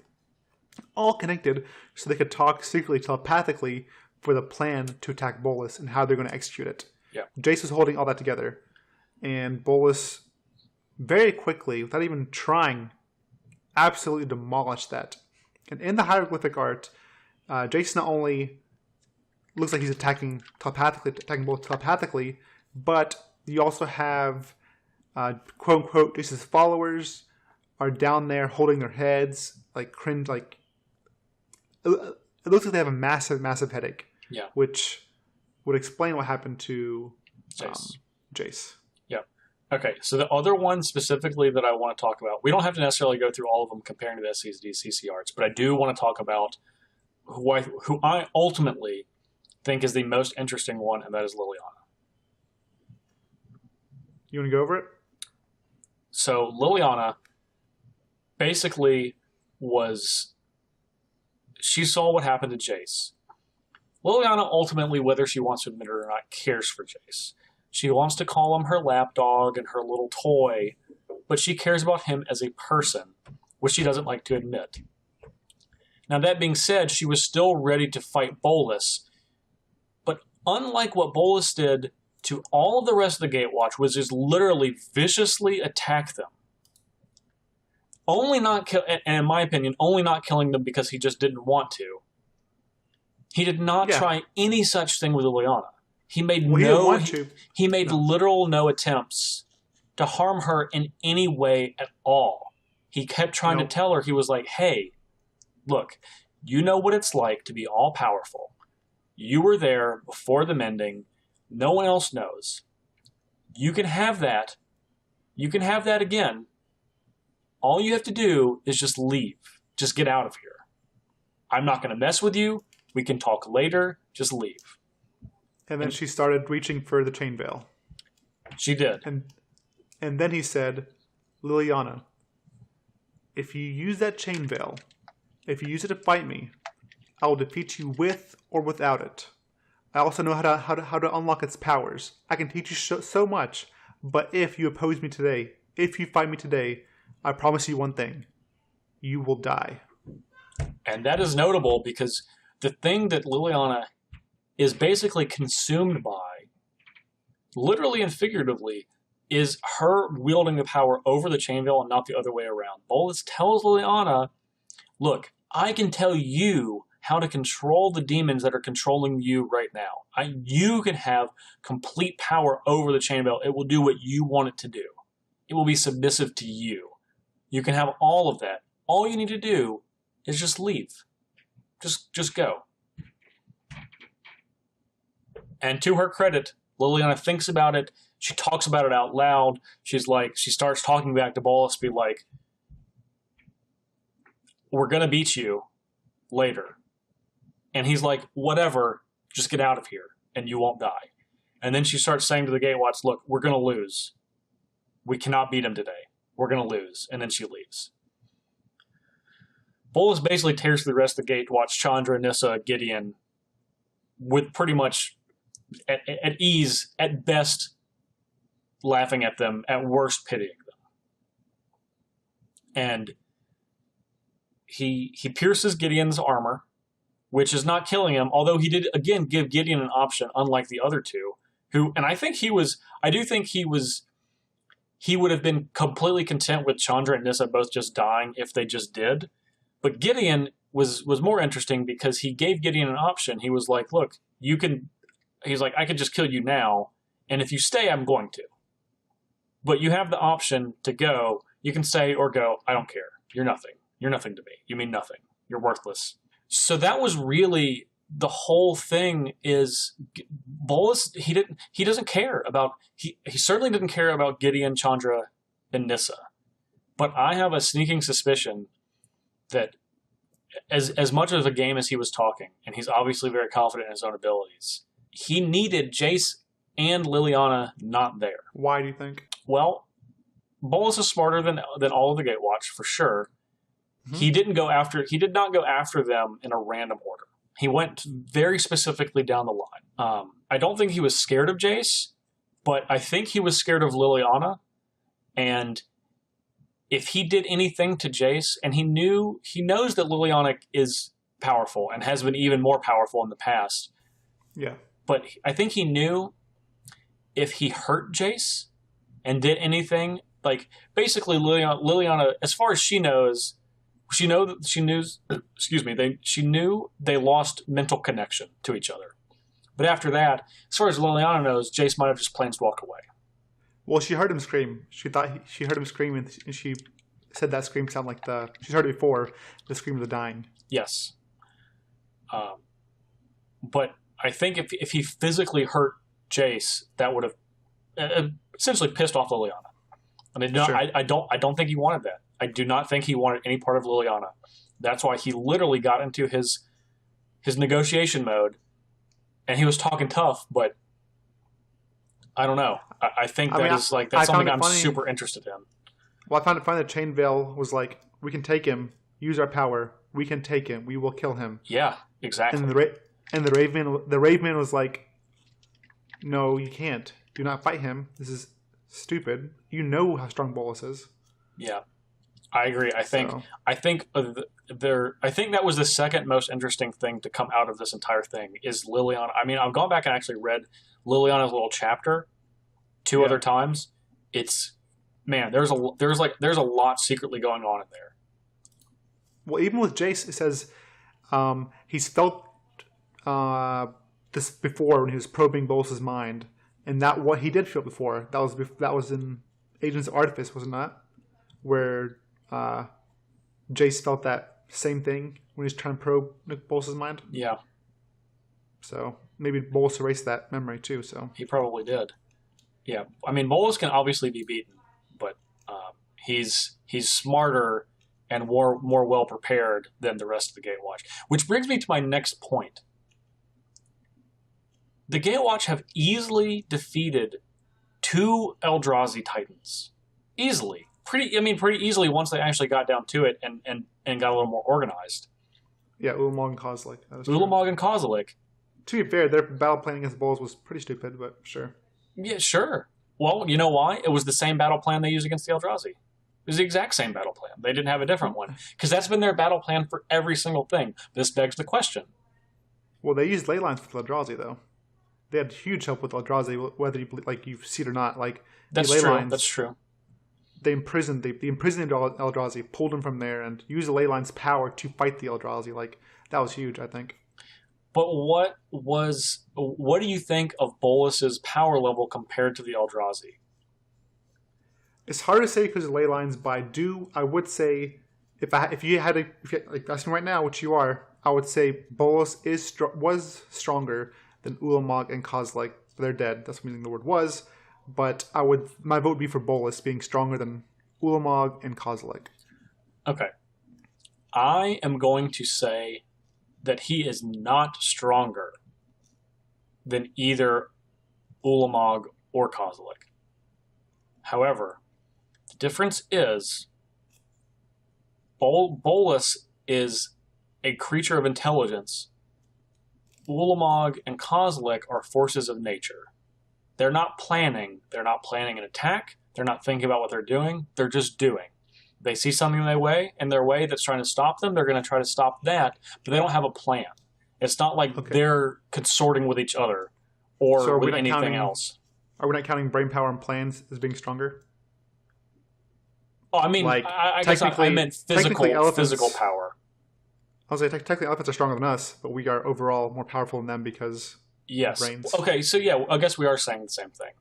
all connected, so they could talk secretly, telepathically, for the plan to attack Bolas and how they're going to execute it. Yeah. Jace was holding all that together, and Bolas very quickly, without even trying, absolutely demolished that. And in the hieroglyphic art, Jace not only looks like he's attacking both telepathically, but you also have, quote unquote, Jace's followers are down there holding their heads, like cringe, like it looks like they have a massive, massive headache. Yeah. Which would explain what happened to Jace. Yeah. Okay, so the other one specifically that I want to talk about, we don't have to necessarily go through all of them comparing to the SCG CC arts, but I do want to talk about who I ultimately think is the most interesting one, and that is Liliana. You want to go over it? So Liliana basically she saw what happened to Jace. Liliana ultimately, whether she wants to admit it or not, cares for Jace. She wants to call him her lapdog and her little toy, but she cares about him as a person, which she doesn't like to admit. Now, that being said, she was still ready to fight Bolas, but unlike what Bolas did to all of the rest of the Gatewatch, was just literally viciously attack them. And in my opinion, only not killing them because he just didn't want to. He did not try any such thing with Liliana. He made literal no attempts to harm her in any way at all. He kept trying to tell her, he was like, hey, look, you know what it's like to be all powerful. You were there before the mending. No one else knows. You can have that. You can have that again. All you have to do is just leave. Just get out of here. I'm not going to mess with you. We can talk later. Just leave. And then she started reaching for the chain veil. She did. And then he said, Liliana, if you use that chain veil, if you use it to fight me, I will defeat you with or without it. I also know how to unlock its powers. I can teach you so much, but if you oppose me today, if you fight me today, I promise you one thing. You will die. And that is notable because the thing that Liliana is basically consumed by, literally and figuratively, is her wielding the power over the chain veil and not the other way around. Bolas tells Liliana, look, I can tell you how to control the demons that are controlling you right now. You can have complete power over the chain veil. It will do what you want it to do. It will be submissive to you. You can have all of that. All you need to do is just leave. Just go. And to her credit, Liliana thinks about it. She talks about it out loud. She starts talking back to Bolas, be like, we're going to beat you later. And he's like, whatever, just get out of here and you won't die. And then she starts saying to the Gatewatch, look, we're going to lose. We cannot beat him today. We're going to lose. And then she leaves. Bolas basically tears through the rest of the Gatewatch, Chandra, Nissa, Gideon, with pretty much at ease, at best laughing at them, at worst pitying them. And he pierces Gideon's armor, which is not killing him, although he did, again, give Gideon an option, unlike the other two, and I think he would have been completely content with Chandra and Nissa both just dying if they just did. But Gideon was more interesting because he gave Gideon an option. He was like, look, he's like, I could just kill you now, and if you stay, I'm going to. But you have the option to go. You can stay or go. I don't care. You're nothing. You're nothing to me. You mean nothing. You're worthless. So that was really the whole thing is Bolas. He doesn't care about. He certainly didn't care about Gideon, Chandra, and Nissa. But I have a sneaking suspicion that as much of a game as he was talking, and he's obviously very confident in his own abilities, he needed Jace and Liliana not there. Why do you think? Well, Bolas is smarter than all of the Gatewatch for sure. Mm-hmm. He did not go after them in a random order. He went very specifically down the line. I don't think he was scared of Jace, but I think he was scared of Liliana. And if he did anything to Jace, and he knows that Liliana is powerful and has been even more powerful in the past. Yeah. But I think he knew if he hurt Jace and did anything, like basically Liliana, as far as she knows, she knew they lost mental connection to each other. But after that, as far as Liliana knows, Jace might have just plain walked away. Well, she heard him scream. She thought she heard him scream, and she said that scream sounded like she's heard it before, the scream of the dying. Yes. But I think if he physically hurt Jace, that would have essentially pissed off Liliana. I don't think he wanted that. I do not think he wanted any part of Liliana. That's why he literally got into his negotiation mode, and he was talking tough, but I don't know. I think that's something I'm super interested in. Well, I found it funny that Chain Veil was like, we can take him, use our power, we can take him, we will kill him. Yeah, exactly. And the Raven was like, no, you can't. Do not fight him. This is stupid. You know how strong Bolas is. Yeah, I agree. I think that was the second most interesting thing to come out of this entire thing is Liliana. I mean, I've gone back and actually read Liliana's little chapter two other times. It's there's a lot secretly going on in there. Well, even with Jace, it says he's felt this before when he was probing Bolas' mind, and that what he did feel before. That was in Agents of Artifice, was it not? Where Jace felt that same thing when he was trying to probe Bolas' mind. Yeah. So maybe Bolas erased that memory too. So he probably did. Yeah, I mean Bolas can obviously be beaten, but he's smarter and more well prepared than the rest of the Gatewatch. Which brings me to my next point. The Gatewatch have easily defeated 2 Eldrazi Titans. Easily. Pretty easily once they actually got down to it and got a little more organized. Yeah, Ulamog and Kozilek. Ulamog and Kozilek. To be fair, their battle plan against Bolas was pretty stupid, but sure. Yeah, sure. Well, you know why? It was the same battle plan they used against the Eldrazi. It was the exact same battle plan. They didn't have a different one. Because that's been their battle plan for every single thing. This begs the question. Well, they used ley lines for the Eldrazi, though. They had huge help with Eldrazi, whether you see it or not. That's true. Lines, that's true. They imprisoned the Eldrazi, pulled them from there, and used the ley lines' power to fight the Eldrazi. That was huge, I think. But what do you think of Bolas's power level compared to the Eldrazi? It's hard to say because of ley lines, but I would say if you had asking right now, which you are, I would say Bolas was stronger than Ulamog and Kozilek. They're dead. That's what the word was. But my vote would be for Bolas being stronger than Ulamog and Kozilek. Okay. I am going to say that he is not stronger than either Ulamog or Kozilek. However, the difference is Bolas is a creature of intelligence. Ulamog and Kozilek are forces of nature. They're not planning. They're not planning an attack. They're not thinking about what they're doing. They're just doing. They see something in their way that's trying to stop them. They're going to try to stop that, but they don't have a plan. It's not like they're consorting with each other or with anything else. Are we not counting brain power and plans as being stronger? Oh, I mean, I guess I meant physical power. I was like, technically elephants are stronger than us, but we are overall more powerful than them because yes. brains. Okay, so yeah, I guess we are saying the same thing.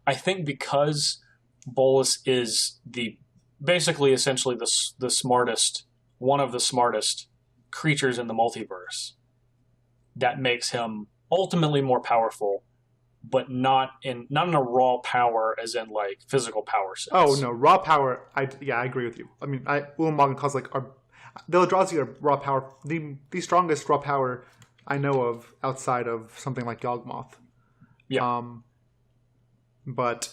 I think because Bolas is essentially the smartest, one of the smartest creatures in the multiverse, that makes him ultimately more powerful, but not in a raw power as in like physical power sense. Oh no, raw power. I agree with you. I mean, Ulamog and Kozilek are the Eldrazi are raw power. The strongest raw power I know of outside of something like Yawgmoth. Yeah. But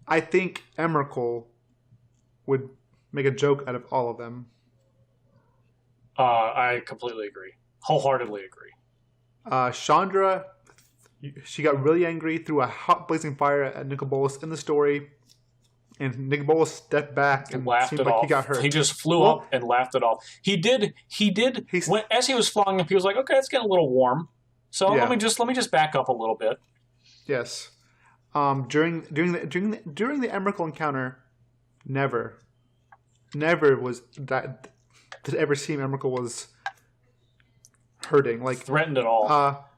I think Emrakul would make a joke out of all of them. I completely agree. Wholeheartedly agree. Chandra, she got really angry, threw a hot blazing fire at Nicol Bolas in the story, and Nicol Bolas stepped back and laughed seemed it like off. he got hurt. He just flew up and laughed it off. He did. As he was flying up, he was like, "Okay, it's getting a little warm, so let me just back up a little bit." Yes. During the Emrakul encounter, never was that did ever seem Emrakul was hurting, like threatened at all.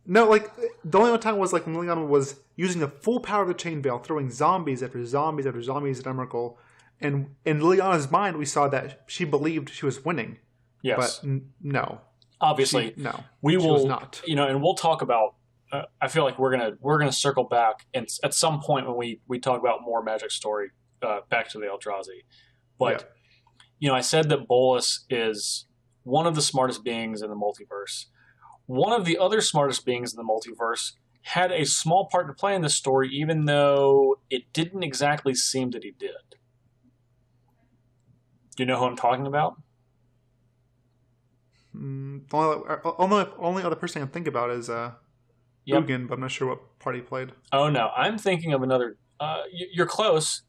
No, like the only time was like when Liliana was using the full power of the Chain Veil, throwing zombies after zombies after zombies at Emrakul, and in Liliana's mind, we saw that she believed she was winning. Yes, but no, obviously, no, we will was not. And we'll talk about. I feel like we're gonna circle back, and at some point when we talk about more Magic story, back to the Eldrazi. But I said that Bolas is one of the smartest beings in the multiverse. One of the other smartest beings in the multiverse had a small part to play in this story, even though it didn't exactly seem that he did. Do you know who I'm talking about? Only other person I can think about is Ugin, but I'm not sure what part he played. Oh no, I'm thinking of another. You're close.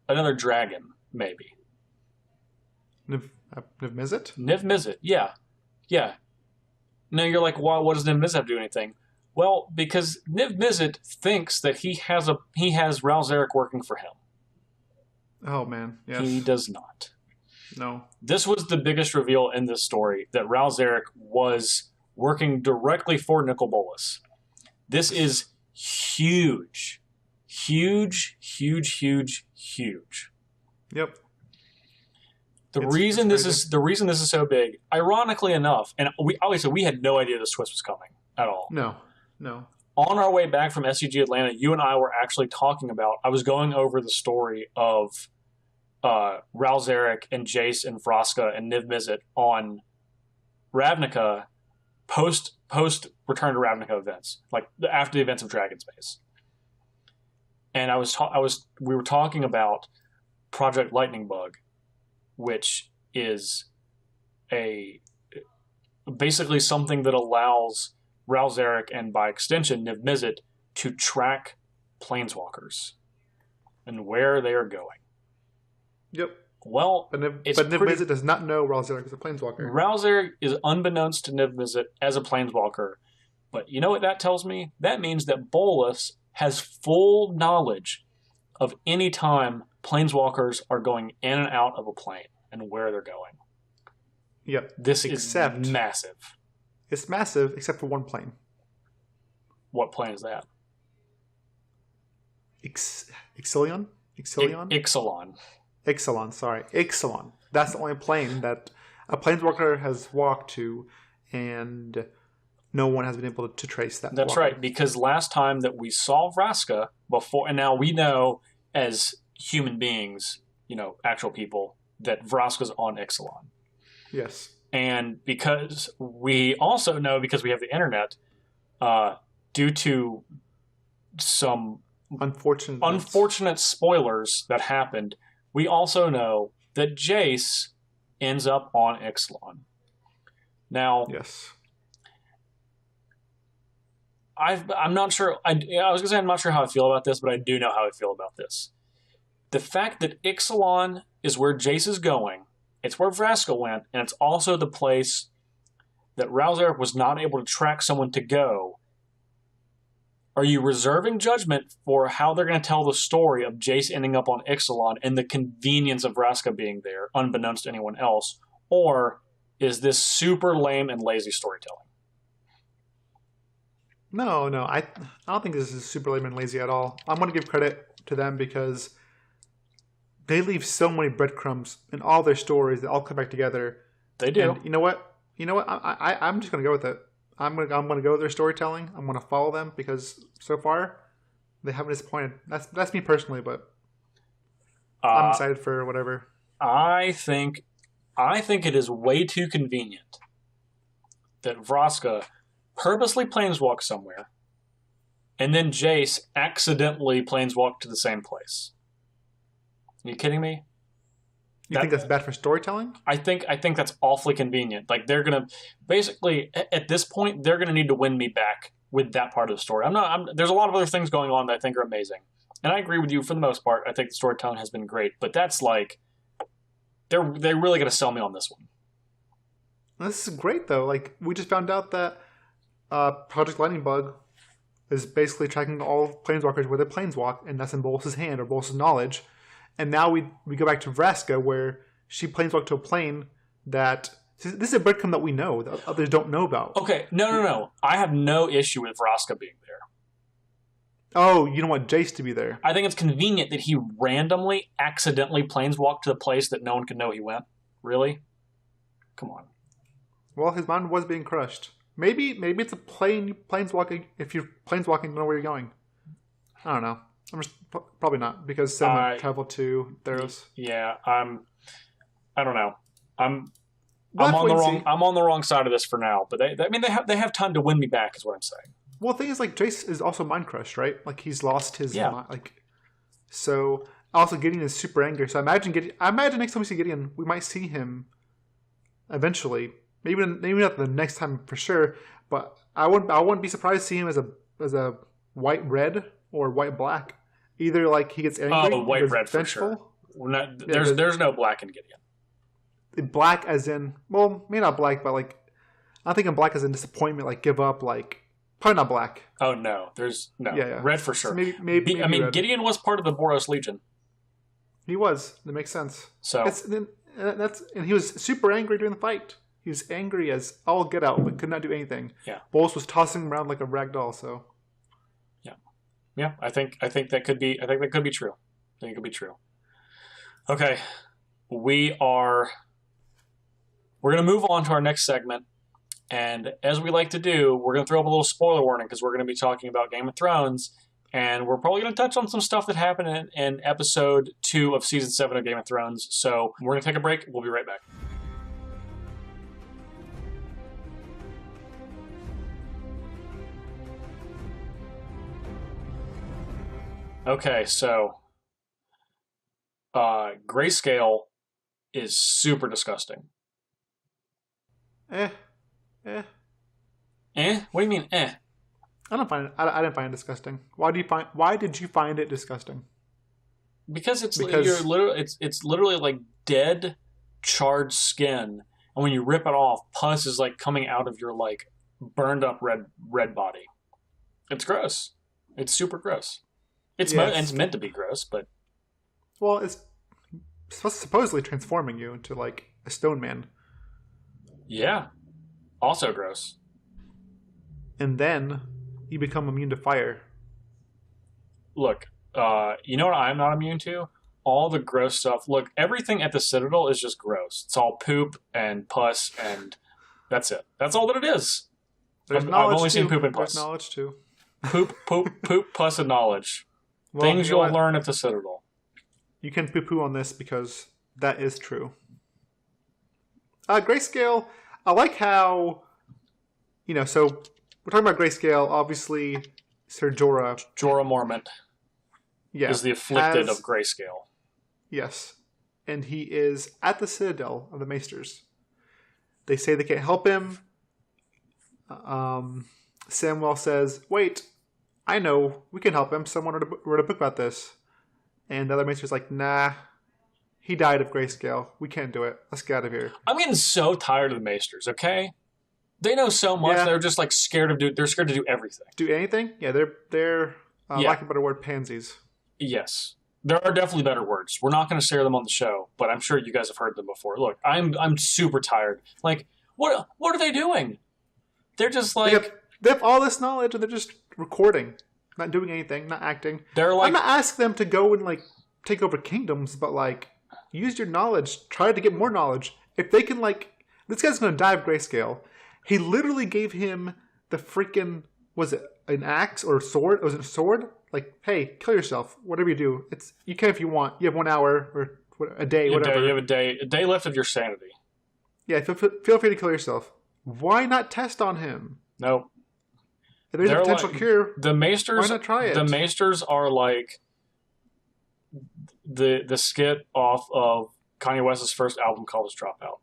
Another dragon, maybe. Niv Mizzet? Niv Mizzet, yeah. No, you're like, well, what does Niv Mizzet have to do anything? Well, because Niv Mizzet thinks that he has Ral Zarek working for him. Oh man, yes. He does not. No. This was the biggest reveal in this story, that Ral Zarek was working directly for Nicol Bolas. This is huge. Huge, huge, huge, huge. Yep. The reason this is so big, ironically enough, and we had no idea this twist was coming at all. No. On our way back from SCG Atlanta, you and I were actually talking about. I was going over the story of Ral Zarek and Jace and Vraska and Niv Mizzet on Ravnica post Return to Ravnica events, like after the events of Dragonspace. And we were talking about Project Lightning Bug, which is basically something that allows Ral Zarek and by extension Niv Mizzet to track planeswalkers and where they are going. Yep. Well, but Niv Mizzet does not know Ral Zarek is a planeswalker. Ral Zarek is unbeknownst to Niv Mizzet as a planeswalker. But you know what that tells me? That means that Bolas has full knowledge of any time planeswalkers are going in and out of a plane and where they're going. Yep. This is massive. It's massive, except for one plane. What plane is that? Ixalan? Ixalan. Sorry. Ixalan. That's the only plane that a planeswalker has walked to, and no one has been able to trace that. That's right, because last time that we saw Vraska before, and now we know as human beings, actual people, that Vraska's on Ixalan. Yes. And because we also know, because we have the internet, due to some unfortunate spoilers that happened, we also know that Jace ends up on Ixalan. Now, yes. I'm not sure. I was going to say I'm not sure how I feel about this, but I do know how I feel about this. The fact that Ixalan is where Jace is going, it's where Vraska went, and it's also the place that Ral Zarek was not able to track someone to go. Are you reserving judgment for how they're going to tell the story of Jace ending up on Ixalan and the convenience of Vraska being there, unbeknownst to anyone else? Or is this super lame and lazy storytelling? No. I don't think this is super lame and lazy at all. I'm going to give credit to them because they leave so many breadcrumbs in all their stories that all come back together. They do. And you know what? I'm just going to go with it. I'm gonna go with their storytelling. I'm gonna follow them because so far they haven't disappointed. That's me personally, but I'm excited for whatever. I think it is way too convenient that Vraska purposely planeswalk somewhere, and then Jace accidentally planeswalk to the same place. Are you kidding me? You think that's bad for storytelling? I think that's awfully convenient. Like, they're gonna basically at this point they're gonna need to win me back with that part of the story. There's a lot of other things going on that I think are amazing, and I agree with you for the most part. I think the storytelling has been great, but that's like they're really gonna sell me on this one. This is great though. Like, we just found out that Project Lightning Bug is basically tracking all planeswalkers where they planeswalk, and that's in Bolas' hand or Bolas' knowledge. And now we go back to Vraska, where she planeswalked to a plane that... This is a breadcrumb that we know, that others don't know about. Okay, no. I have no issue with Vraska being there. Oh, you don't want Jace to be there. I think it's convenient that he randomly, accidentally planeswalked to a place that no one could know he went. Really? Come on. Well, his mind was being crushed. Maybe it's a planeswalking. If you're planeswalking, you know where you're going. I don't know. I'm just probably not, because Sam traveled to Theros. Yeah, I don't know. I'm on the wrong side of this for now. But they have time to win me back, is what I'm saying. Well, the thing is, like, Jace is also mind crushed, right? Like, he's lost his mind. Like, so also Gideon is super angry. So I imagine next time we see Gideon, we might see him eventually. Maybe not the next time for sure, but I wouldn't be surprised to see him as a white red or white black. Either like he gets angry, white red vengeful. For sure. There's no black in Gideon. Black as in, well, maybe not black, but like I'm thinking black as in disappointment, like give up, like probably not black. Oh no, there's no red for sure. So maybe red. Gideon was part of the Boros Legion. He was. That makes sense. So and he was super angry during the fight. He was angry as all get out, but could not do anything. Yeah. Bolas was tossing him around like a rag doll. So. Yeah. I think that could be. I think that could be true. I think it could be true. Okay, we're gonna move on to our next segment, and as we like to do, we're gonna throw up a little spoiler warning because we're gonna be talking about Game of Thrones, and we're probably gonna touch on some stuff that happened in episode 2 of season 7 of Game of Thrones. So we're gonna take a break. We'll be right back. Okay, so Grayscale is super disgusting. Eh? What do you mean, eh? I didn't find it disgusting. Why did you find it disgusting? Because it's literally like dead, charred skin, and when you rip it off, pus is like coming out of your like burned up red body. It's gross. It's super gross. It's meant to be gross, but... Well, it's supposedly transforming you into, like, a stone man. Yeah. Also gross. And then you become immune to fire. Look, you know what I'm not immune to? All the gross stuff. Look, everything at the Citadel is just gross. It's all poop and pus, and that's it. That's all that it is. I've only seen poop and pus. There's knowledge, too. Poop, pus, and knowledge. Well, things you'll learn at the Citadel. You can poo-poo on this because that is true. Grayscale, I like how, so we're talking about Grayscale. Obviously, Sir Jorah Mormont is the afflicted of Grayscale. Yes. And he is at the Citadel of the Maesters. They say they can't help him. Samwell says, wait, I know, we can help him. Someone wrote a book about this. And the other Maester's like, nah, he died of Grayscale. We can't do it. Let's get out of here. I'm getting so tired of the Maesters, okay? They know so much, they're just like scared to do everything. Do anything? Yeah, they're lack of a better word, pansies. Yes. There are definitely better words. We're not going to share them on the show, but I'm sure you guys have heard them before. Look, I'm super tired. Like, what are they doing? They're just like... They have all this knowledge, and they're just recording, not doing anything, not acting. They're like, I'm not asking them to go and like take over kingdoms, but like use your knowledge. Try to get more knowledge. If they can, like, this guy's going to die of Grayscale. He literally gave him the freaking, was it an axe or a sword? Was it a sword? Like, hey, kill yourself. Whatever you do, you can if you want. You have 1 hour or a day, whatever. You have a day left of your sanity. Yeah, feel free to kill yourself. Why not test on him? Nope. If there's a potential cure, the Maesters, why not try it? The Maesters are like the skit off of Kanye West's first album called Dropout.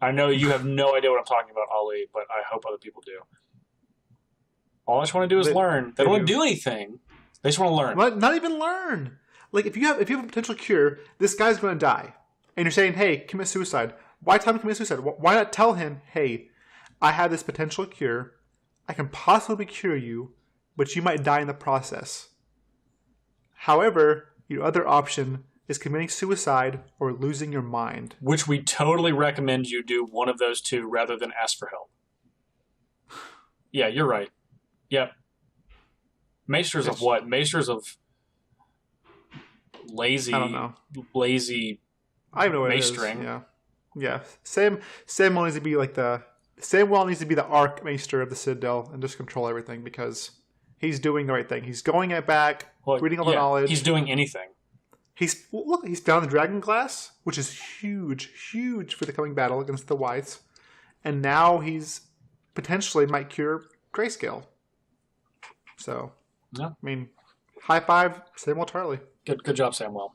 I know you have no idea what I'm talking about, Ali, but I hope other people do. All I just want to do is learn. They don't want to do anything. They just want to learn. Not even learn. Like, if you have a potential cure, this guy's going to die. And you're saying, hey, commit suicide. Why tell him to commit suicide? Why not tell him, hey, I have this potential cure. I can possibly cure you, but you might die in the process. However, your other option is committing suicide or losing your mind. Which we totally recommend you do one of those two rather than ask for help. Yeah, you're right. Yep. Maesters of what? Maesters of lazy. I don't know. Lazy. I don't know what maestering. It is. Yeah. Sam needs to be like Samwell needs to be the Archmaester of the Citadel and just control everything because he's doing the right thing. He's going back, reading all the knowledge. He's doing anything. He's found the Dragon Glass, which is huge for the coming battle against the Whites, and now he's potentially might cure Grayscale. So, yeah. I mean, high five, Samuel Tarley. Good job, Samwell.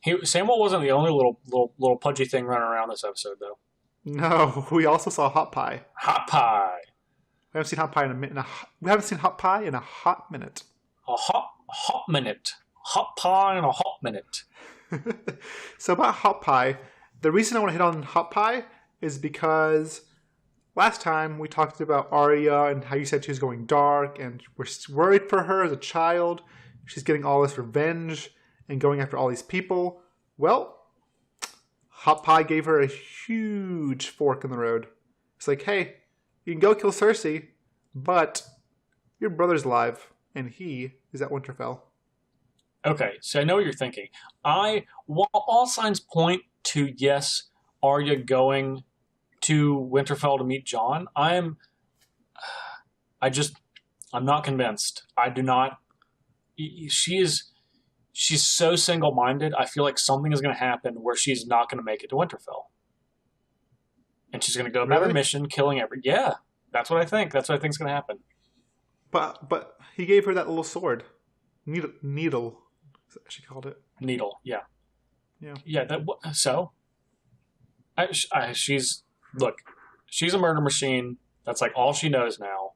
Samwell wasn't the only little pudgy thing running around this episode, though. No, we also saw Hot Pie. Hot Pie. We haven't seen Hot Pie in a minute. We haven't seen Hot Pie in a hot minute. A hot minute. Hot Pie in a hot minute. So about Hot Pie, the reason I want to hit on Hot Pie is because last time we talked about Arya and how you said she was going dark, and we're worried for her as a child. She's getting all this revenge and going after all these people. Well, Hot Pie gave her a huge fork in the road. It's like, hey, you can go kill Cersei, but your brother's alive, and he is at Winterfell. Okay, so I know what you're thinking. While all signs point to, yes, Arya going to Winterfell to meet Jon, I'm not convinced. I do not. She's so single-minded. I feel like something is going to happen where she's not going to make it to Winterfell. And she's going to go about her mission, killing Yeah, that's what I think. That's what I think is going to happen. But he gave her that little sword. Needle, she called it. Needle, yeah. Yeah. Yeah, she's a murder machine. That's like all she knows now.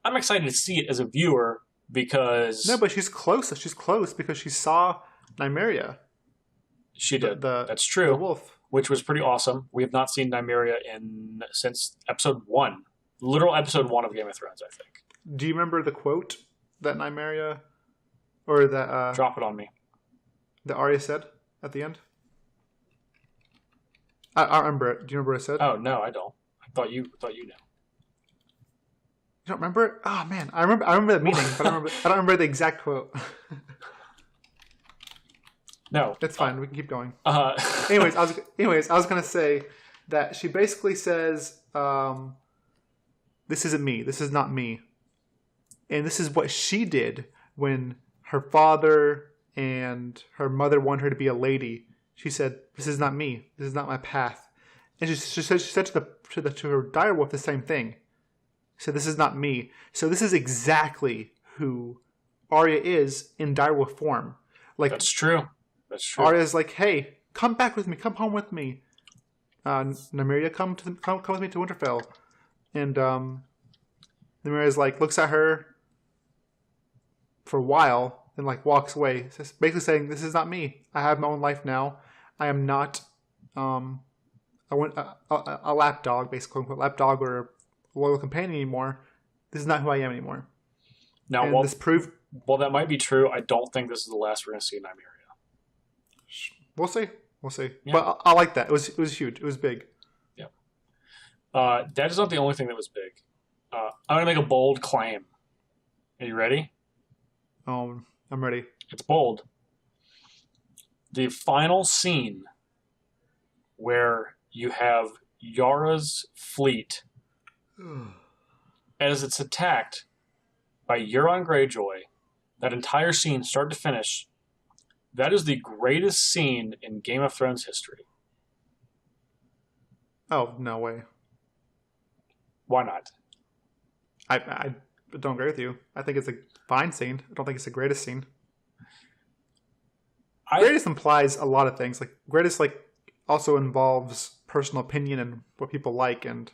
I'm excited to see it as a viewer because... No, but she's close. She's close because she saw Nymeria. She did. That's true. The wolf. Which was pretty awesome. We have not seen Nymeria since episode 1. Literal episode 1 of Game of Thrones, I think. Do you remember the quote that Nymeria... Or that... Drop it on me. That Arya said at the end? I remember it. Do you remember what I said? Oh, no, I don't. I thought you knew. You don't remember it? Oh, man. I remember the meeting, but I don't remember the exact quote. No. It's fine. We can keep going. Anyways, I was going to say that she basically says, this isn't me. This is not me. And this is what she did when her father and her mother wanted her to be a lady. She said, this is not me. This is not my path. And she said to her direwolf the same thing. She said, this is not me. So this is exactly who Arya is in direwolf form. Like, that's true. That's true. Arya's like, hey, come back with me. Come home with me. Nymeria, come with me to Winterfell. And Nymeria's like, looks at her for a while and like walks away. Just basically saying, this is not me. I have my own life now. I am not a lapdog, basically, quote unquote, lapdog or a loyal companion anymore. This is not who I am anymore. Now, and this proved... Well, that might be true. I don't think this is the last we're going to see Nymeria. We'll see. Yeah. But I like that. It was huge. It was big. Yeah. That is not the only thing that was big. I'm going to make a bold claim. Are you ready? I'm ready. It's bold. The final scene where you have Yara's fleet as it's attacked by Euron Greyjoy, that entire scene, start to finish, that is the greatest scene in Game of Thrones history. Oh, no way. Why not? I don't agree with you. I think it's a fine scene. I don't think it's the greatest scene. Greatest implies a lot of things. Like greatest, also involves personal opinion and what people like. And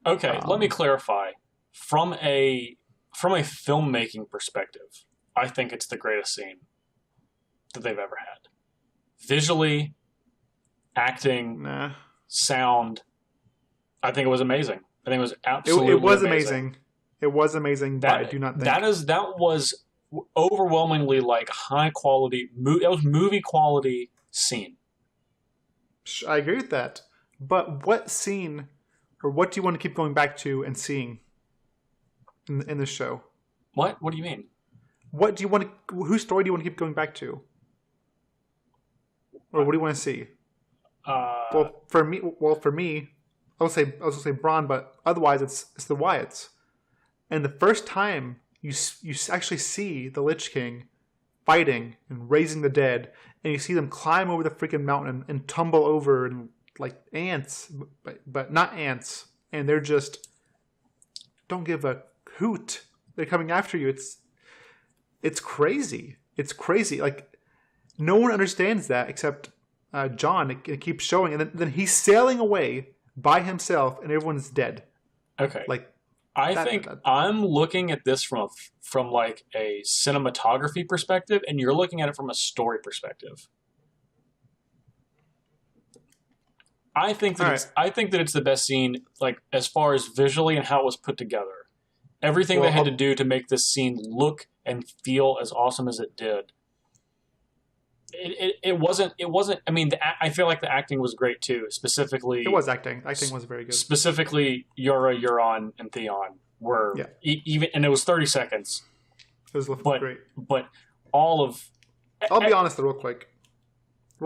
okay, let me clarify. From a filmmaking perspective, I think it's the greatest scene that they've ever had. Visually, acting, sound. I think it was amazing. I think it was absolutely It was amazing. It was amazing, but I do not think... That was overwhelmingly high quality... That was movie quality scene. I agree with that. But what scene, or what do you want to keep going back to and seeing in this show? What? What do you mean? What do you want to... Whose story do you want to keep going back to? Or what do you want to see? For me, I was gonna say Bronn, but otherwise it's the Wyatts. And the first time you actually see the Lich King fighting and raising the dead, and you see them climb over the freaking mountain and tumble over and like ants, but not ants, and they're just don't give a hoot. They're coming after you. It's crazy. It's crazy. Like no one understands that except Jon. It keeps showing, and then he's sailing away by himself, and everyone's dead. Okay. I think I'm looking at this from a cinematography perspective, and you're looking at it from a story perspective. I think that it's the best scene, as far as visually and how it was put together. Everything they had to do to make this scene look and feel as awesome as it did. It wasn't. I mean, I feel like the acting was great too. Specifically, it was acting. Acting was very good. Specifically, Euron, and Theon were even, and it was 30 seconds. It was great. But all of, I'll be honest, real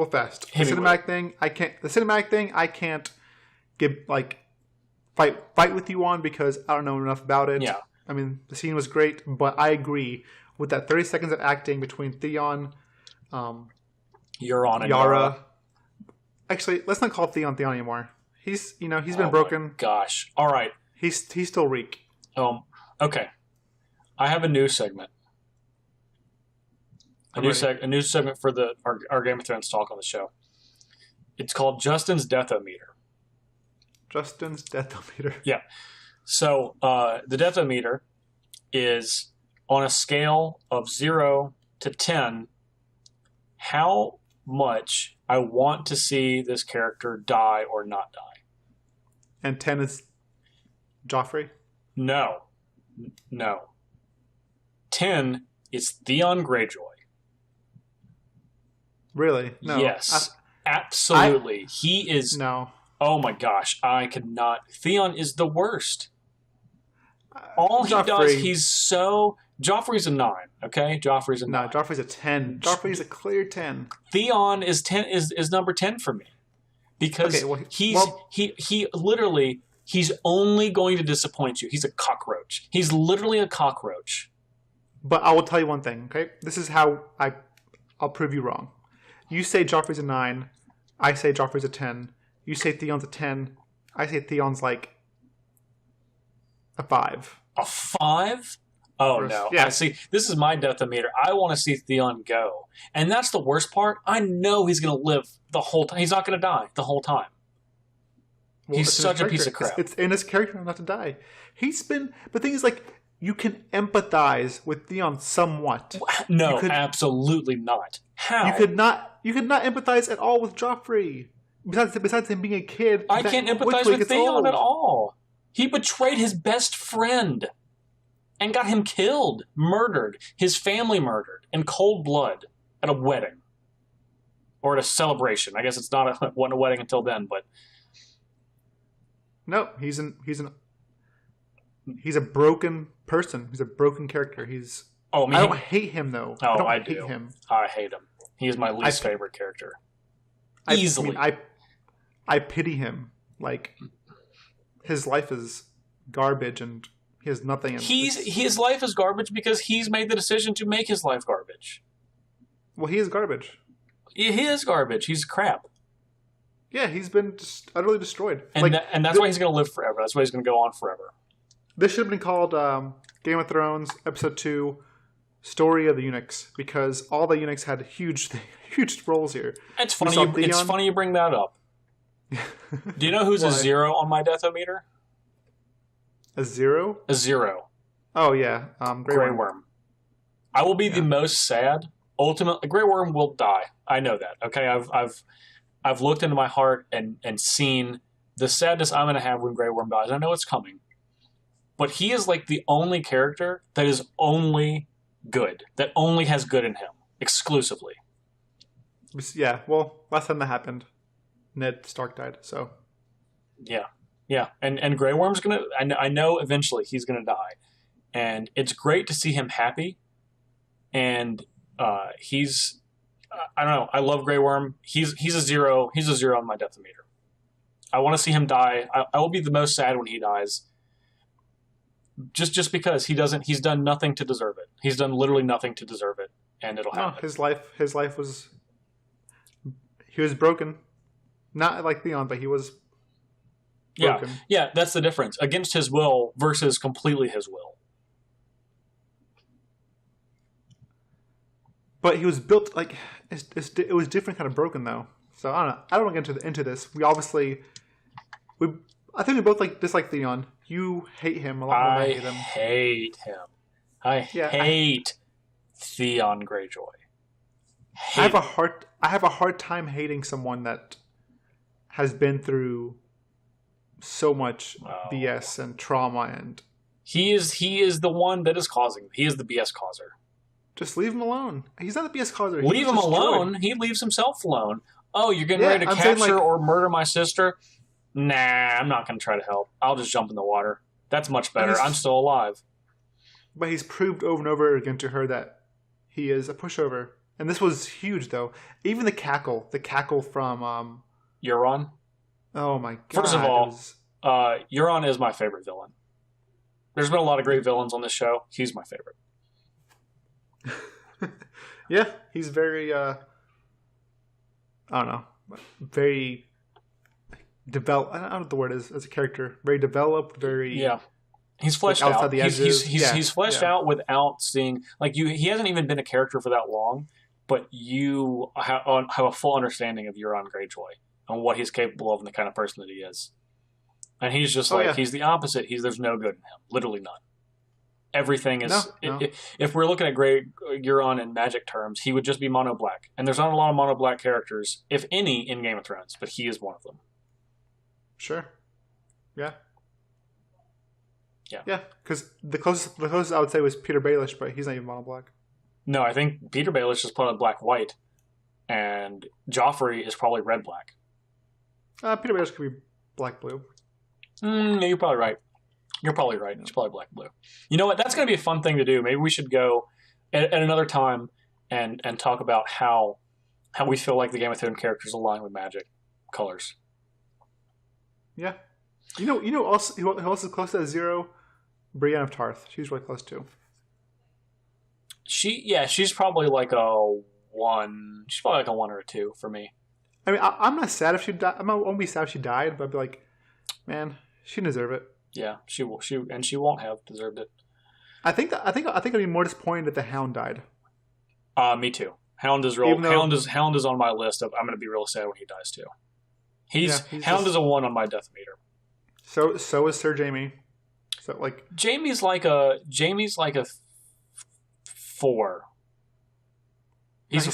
fast. The cinematic thing, I can't give fight with you on because I don't know enough about it. Yeah. I mean, the scene was great, but I agree with that 30 seconds of acting between Theon. Euron and Yara. Actually, let's not call Theon anymore. He's been broken. My gosh. All right. He's still Reek. Okay. I have a new segment. A new segment for our Game of Thrones talk on the show. It's called Justin's Death-O-Meter. Justin's Death-O-Meter. Yeah. So the Death-O-Meter is on a scale of 0 to 10. How much I want to see this character die or not die. And 10 is Joffrey? No. 10 is Theon Greyjoy. Really? No. Yes. Absolutely. He is... No. Oh my gosh. I cannot... Theon is the worst. All he does, he's so... Joffrey's a 9, okay? Joffrey's a 9. No, Joffrey's a 10. Joffrey's a clear 10. Theon is 10 is number 10 for me. Because he literally he's only going to disappoint you. He's a cockroach. He's literally a cockroach. But I will tell you one thing, okay? This is how I'll prove you wrong. You say Joffrey's a 9, I say Joffrey's a 10. You say Theon's a 10, I say Theon's like a 5. A 5? Oh, no. Yeah. See, this is my Death-O-Meter. I want to see Theon go. And that's the worst part. I know he's going to live the whole time. He's not going to die the whole time. Well, he's such a piece of crap. It's in his character not to die. The thing is, you can empathize with Theon somewhat. No, absolutely not. How? You could not empathize at all with Joffrey. Besides him being a kid. I can't empathize with Theon at all. He betrayed his best friend. And got him killed, murdered, his family murdered, in cold blood at a wedding. Or at a celebration. I guess it's not a wedding until then, but... No, he's a broken person. He's a broken character. I don't hate him, though. Oh, I do. Hate him. I hate him. He is my least favorite character. Easily. I pity him. His life is garbage and he has nothing. His life is garbage because he's made the decision to make his life garbage. Well, he is garbage. He is garbage. He's crap. Yeah, he's been just utterly destroyed. And, and that's why he's going to live forever. That's why he's going to go on forever. This should have been called Game of Thrones Episode 2, Story of the Eunuchs, because all the eunuchs had huge roles here. It's funny you bring that up. Do you know who's a 0 on my death-o-meter? A 0? A 0. Oh, yeah. Grey Worm. I will be the most sad. Ultimately, Grey Worm will die. I know that. Okay, I've looked into my heart and seen the sadness I'm going to have when Grey Worm dies. I know it's coming. But he is like the only character that is only good. That only has good in him. Exclusively. Yeah, well, last time that happened, Ned Stark died, so... Yeah. And Grey Worm's going to... I know eventually he's going to die. And it's great to see him happy. And he's... I don't know. I love Grey Worm. He's a 0. He's a 0 on my death-o-meter. I want to see him die. I will be the most sad when he dies. Just because he's done nothing to deserve it. He's done literally nothing to deserve it. And it'll happen. His life was... He was broken. Not like Theon, but he was broken. Yeah, that's the difference. Against his will versus completely his will. But he was built like it was different kind of broken though. So I don't know. I don't want to get into this. I think we both dislike Theon. You hate him a lot more than I hate him. I hate Theon Greyjoy. I have a hard time hating someone that has been through so much BS and trauma, and he is the one that is causing. He is the BS causer. Just leave him alone. He's not the BS causer. Leave him alone. He leaves himself alone. Oh, you're getting ready to capture or murder my sister? Nah, I'm not going to try to help. I'll just jump in the water. That's much better. I'm still alive. But he's proved over and over again to her that he is a pushover. And this was huge, though. Even the cackle from Euron. Oh my god! First of all, Euron is my favorite villain. There's been a lot of great villains on this show. He's my favorite. Yeah, he's very. I don't know, very developed. I don't know what the word is as a character. Very developed. Very. Yeah. He's fleshed out. He's fleshed out without seeing He hasn't even been a character for that long, but you have a full understanding of Euron Greyjoy and what he's capable of and the kind of person that he is. And he's just he's the opposite. There's no good in him. Literally none. Everything is. No. If we're looking at Euron in magic terms, he would just be mono black, and there's not a lot of mono black characters, if any, in Game of Thrones. But he is one of them. Sure. Yeah. Yeah. Yeah, because the closest I would say was Peter Baelish, but he's not even mono black. No, I think Peter Baelish is probably black-white, and Joffrey is probably red-black. Peter Baelish could be black-blue. No, you're probably right. It's probably black-blue. You know what? That's going to be a fun thing to do. Maybe we should go at another time and talk about how we feel like the Game of Thrones characters align with magic colors. Yeah. You know who else is close to that 0? Brienne of Tarth. She's really close too. She's probably like a 1. She's probably like a 1 or a 2 for me. I mean, I'm not sad if she died. I won't be sad if she died, but I'd be like, man, she didn't deserve it. Yeah, she will. She won't have deserved it. I think I'd be more disappointed if the Hound died. Me too. Hound is on my list of I'm going to be real sad when he dies too. Hound is a 1 on my death meter. So is Sir Jaime. So Jaime's like a 4. He's a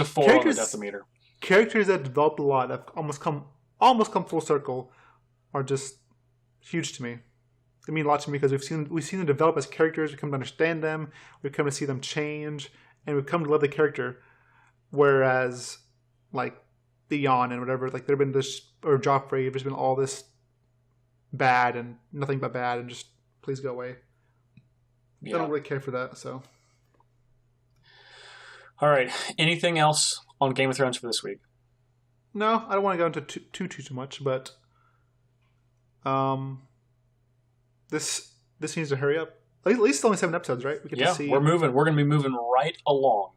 4 on the death meter. Characters that developed a lot that almost come full circle are just huge to me. They mean a lot to me because we've seen them develop as characters. We come to understand them. We've come to see them change, and we've come to love the character. Whereas, Theon and whatever, there've been this, or Joffrey, there's been all this bad and nothing but bad, and just please go away. Yeah. I don't really care for that. So, all right. Anything else on Game of Thrones for this week? No, I don't want to go into too much, but this needs to hurry up. At least only 7 episodes, right? We get to see. We're moving. We're going to be moving right along.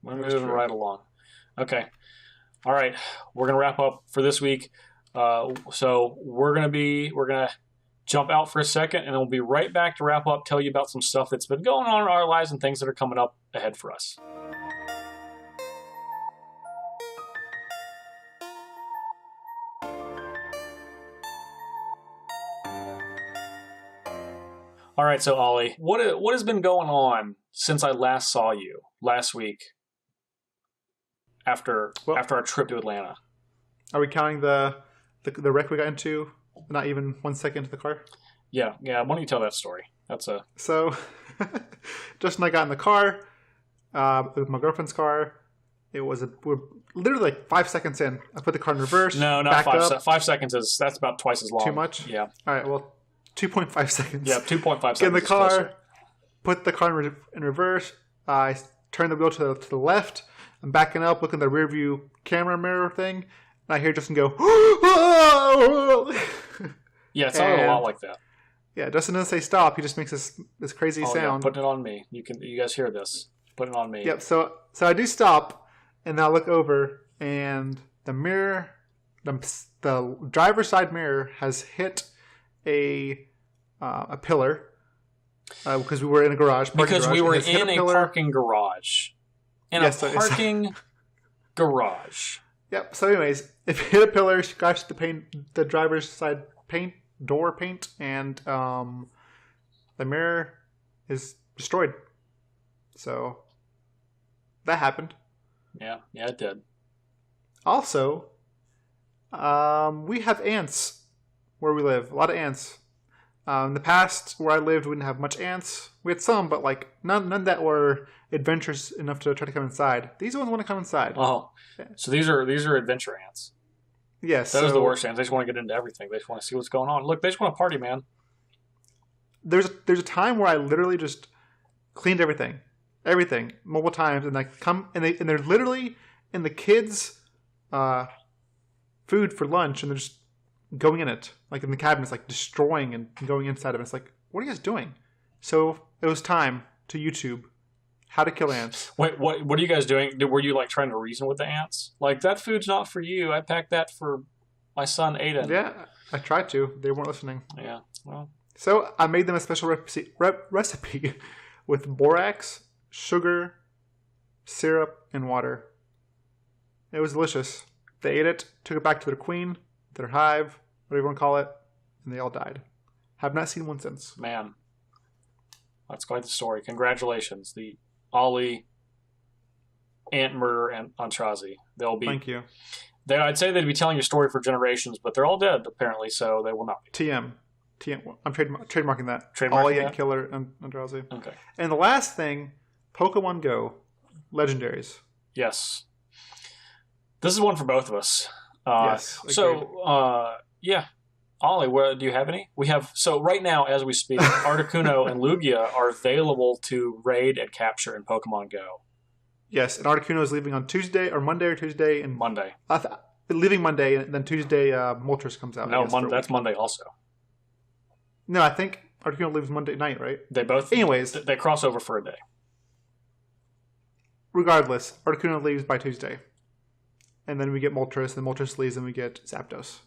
That's true. Okay. All right. We're going to wrap up for this week. So we're going to jump out for a second, and then we'll be right back to wrap up, tell you about some stuff that's been going on in our lives and things that are coming up ahead for us. All right, so Ollie, what has been going on since I last saw you last week after our trip to Atlanta? Are we counting the wreck we got into? Not even 1 second into the car? Yeah. Why don't you tell that story? So, Justin and I got in the car with my girlfriend's car. We're literally like 5 seconds in. I put the car in reverse. No, not 5. 5 seconds that's about twice as long. Too much? Yeah. All right. Well, 2.5 seconds. Yeah, 2.5 seconds. Get in the car, put the car in reverse. I turn the wheel to the left. I'm backing up, looking at the rear view camera mirror thing, and I hear Justin go, yeah, it sounded a lot like that. Yeah, Justin doesn't say stop. He just makes this crazy sound. Yeah, putting it on me. You guys hear this? Put it on me. Yep. So I do stop, and now look over, and the mirror, the driver's side mirror has hit a pillar because we were in a garage. Because we were in a parking garage. Garage. Yep. So, anyways, it hit a pillar, scratched the driver's side door paint, and the mirror is destroyed. So that happened. Yeah, it did. Also, we have ants where we live. A lot of ants. In the past, where I lived, we didn't have much ants. We had some, but like none that were adventurous enough to try to come inside. These ones want to come inside. Oh, so these are adventure ants. Yes, those are the worst ants. They just want to get into everything. They just want to see what's going on. Look, they just want to party, man. There's a time where I literally just cleaned everything multiple times, and they're literally in the kids' food for lunch, and they're just going in it, like in the cabinets, like destroying and going inside of it. It's like, what are you guys doing? So it was time to YouTube how to kill ants. Wait, what are you guys doing? Were you like trying to reason with the ants? Like, that food's not for you. I packed that for my son Aiden. Yeah, I tried to. They weren't listening. Yeah, well. So I made them a special recipe with borax, sugar, syrup, and water. It was delicious. They ate it, took it back to their queen, their hive, whatever you want to call it, and they all died. Have not seen one since. Man, that's quite the story. Congratulations, the Ali ant murder and Aintrazi. Thank you. I'd say they'd be telling your story for generations, but they're all dead apparently, so they will not be. TM. I'm trademarking that. Trademarking Ali that? Killer and Aintrazi. Okay. And the last thing, Pokemon Go, legendaries. Yes. This is one for both of us. Yes. So, yeah. Ollie, do you have any? So right now, as we speak, Articuno and Lugia are available to raid and capture in Pokemon Go. Yes, and Articuno is leaving on Tuesday, or Monday or Tuesday. And Monday. Leaving Monday, and then Tuesday, Moltres comes out. No, that's Monday also. No, I think Articuno leaves Monday night, right? They both. Anyways. They cross over for a day. Regardless, Articuno leaves by Tuesday. And then we get Moltres, and Moltres leaves, and we get Zapdos.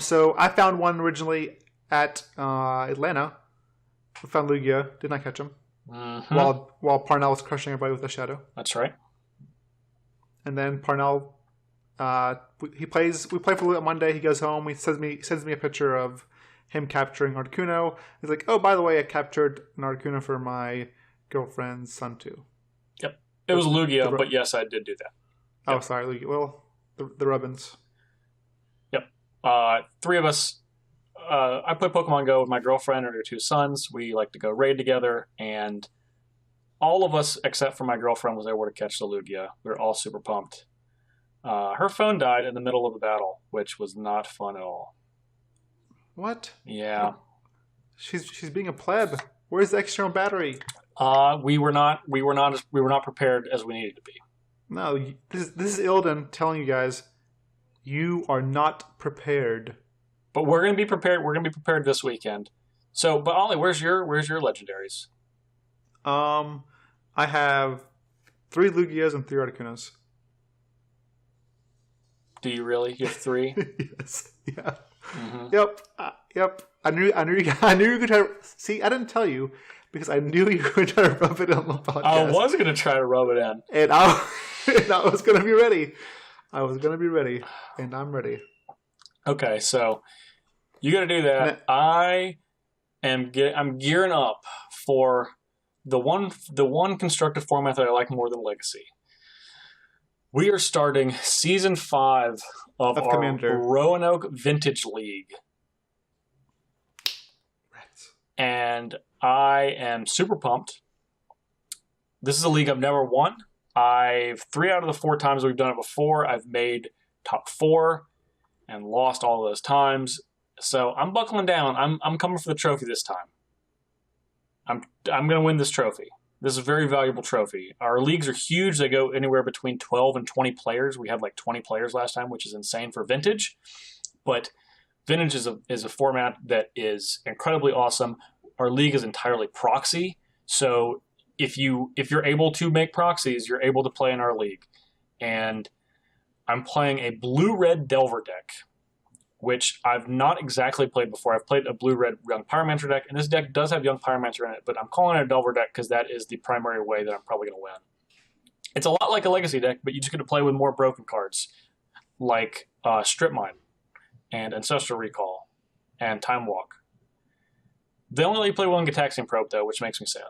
So I found one originally at Atlanta. We found Lugia. Did not catch him. Mm-hmm. While Parnell was crushing everybody with a shadow. That's right. And then Parnell, we play for a little bit Monday. He goes home. He sends me a picture of him capturing Articuno. He's like, oh, by the way, I captured an Articuno for my girlfriend's son too. Yep. It was Lugia, but yes, I did do that. Oh, yep. Sorry, Lugia. Well, the Rubbins. Yep. 3 of us. I play Pokemon Go with my girlfriend and her 2 sons. We like to go raid together, and all of us, except for my girlfriend, was able to catch the Lugia. We were all super pumped. Her phone died in the middle of the battle, which was not fun at all. What? Yeah. She's being a pleb. Where's the external battery? We were not prepared as we needed to be. No, this is Ilden telling you guys, you are not prepared. But we're gonna be prepared. We're gonna be prepared this weekend. So, but Ollie, where's your legendaries? I have 3 Lugias and 3 Articunos. Do you really? You have 3? Yes. Yeah. Mm-hmm. Yep. I knew you were gonna see. I didn't tell you because I knew you were going to try to rub it on the podcast. I was gonna try to rub it in, and I was gonna be ready. I was gonna be ready, and I'm ready. Okay, so you got to do that. I'm gearing up for the one constructive format that I like more than Legacy. We are starting Season 5 of our Commander. Roanoke Vintage League. Rats. And I am super pumped. This is a league I've never won. 3 out of the 4 times we've done it before, I've made top 4 and lost all those times. So I'm buckling down. I'm coming for the trophy this time. I'm going to win this trophy. This is a very valuable trophy. Our leagues are huge. They go anywhere between 12 and 20 players. We had like 20 players last time, which is insane for Vintage. But Vintage is a format that is incredibly awesome. Our league is entirely proxy. So if you're able to make proxies, you're able to play in our league. And I'm playing a blue-red Delver deck, which I've not exactly played before. I've played a blue-red Young Pyromancer deck, and this deck does have Young Pyromancer in it, but I'm calling it a Delver deck because that is the primary way that I'm probably going to win. It's a lot like a Legacy deck, but you just get to play with more broken cards, like Strip Mine, and Ancestral Recall, and Time Walk. They only let you play one Gataxian Probe, though, which makes me sad.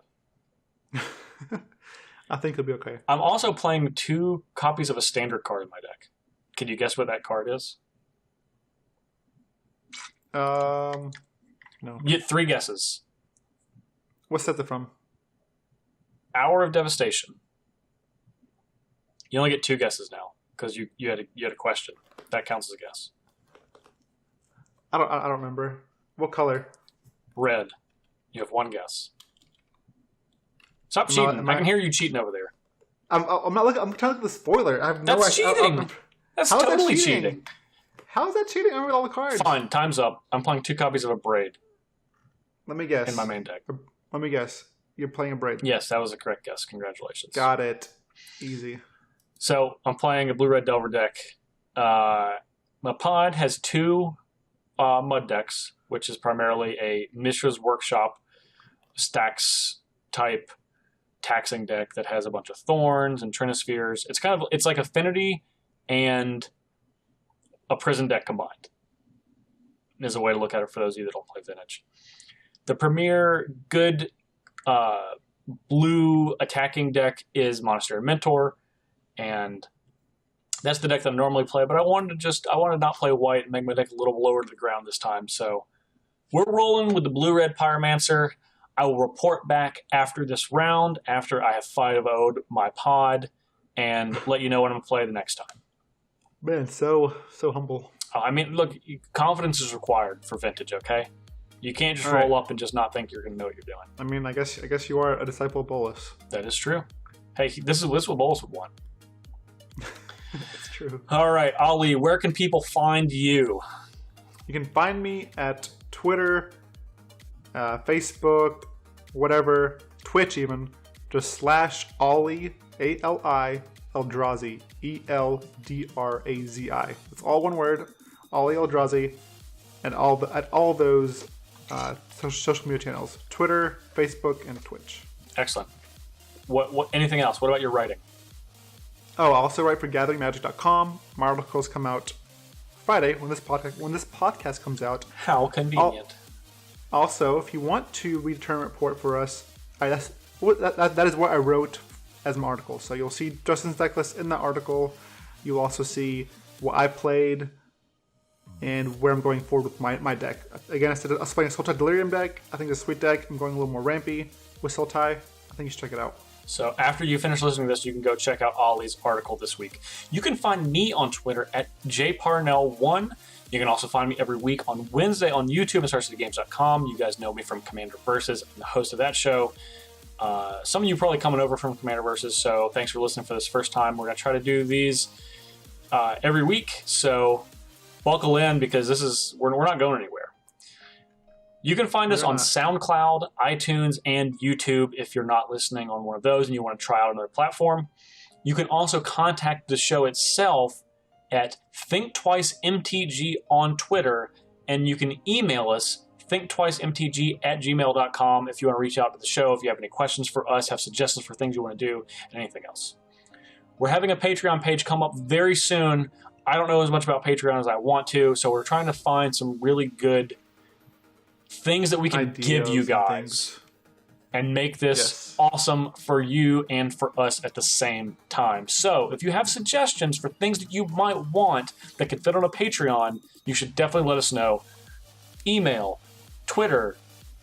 I think it'll be okay. I'm also playing 2 copies of a standard card in my deck. Can you guess what that card is? No. You get 3 guesses. What's that from? Hour of Devastation. You only get 2 guesses now because you had a question. That counts as a guess. I don't remember. What color? Red. You have 1 guess. Stop cheating. I can hear you cheating over there. I'm not looking. I'm trying to look at the spoiler. I have no That's idea. cheating. That's totally cheating. How is that cheating? I read all the cards. Fine. Time's up. I'm playing 2 copies of a Braid. Let me guess. In my main deck. Let me guess. You're playing a Braid. Yes, that was a correct guess. Congratulations. Got it. Easy. So I'm playing a blue-red Delver deck. My pod has 2 mud decks, which is primarily a Mishra's Workshop stacks type taxing deck that has a bunch of thorns and trinispheres. It's like Affinity and a prison deck combined. Is a way to look at it for those of you that don't play Vintage. The premier good blue attacking deck is Monastery Mentor, and that's the deck that I normally play, but I wanted to not play white and make my deck a little lower to the ground this time. So we're rolling with the blue-red Pyromancer. I will report back after this round, after I have 5-0'd my pod, and let you know what I'm going to play the next time. Man, so humble. I mean, look, confidence is required for Vintage, okay? You can't just roll up and just not think you're going to know what you're doing. I mean, I guess you are a disciple of Bolas. That is true. Hey, this is what Bolas would want. That's true. All right, Ali, where can people find you? You can find me at Twitter, Facebook, whatever, Twitch even. Just / Ali, ALI, Eldrazi, ELDRAZI. It's all one word, Ali Eldrazi, and at all those social media channels: Twitter, Facebook, and Twitch. Excellent. What? Anything else? What about your writing? Oh, I also write for GatheringMagic.com. My articles come out Friday when this podcast comes out. How convenient. Also, if you want to read a tournament report for us, that is what I wrote as my article. So you'll see Justin's deck list in that article. You'll also see what I played and where I'm going forward with my deck. Again, I was playing a Sultai Delirium deck. I think it's a sweet deck. I'm going a little more rampy with Sultai. I think you should check it out. So after you finish listening to this, you can go check out Ollie's article this week. You can find me on Twitter at jparnell1. You can also find me every week on Wednesday on YouTube and StarCityGames.com. You guys know me from Commander Versus. I'm the host of that show. Some of you probably coming over from Commander Versus, so thanks for listening for this first time. We're going to try to do these every week. So buckle in because we're not going anywhere. You can find us on SoundCloud, iTunes, and YouTube if you're not listening on one of those and you want to try out another platform. You can also contact the show itself at ThinktwiceMTG on Twitter, and you can email us, thinktwicemtg@gmail.com, if you want to reach out to the show, if you have any questions for us, have suggestions for things you want to do, and anything else. We're having a Patreon page come up very soon. I don't know as much about Patreon as I want to, so we're trying to find some really good things that we can give you guys and make this awesome for you and for us at the same time. So if you have suggestions for things that you might want that could fit on a Patreon, you should definitely let us know. Email, Twitter,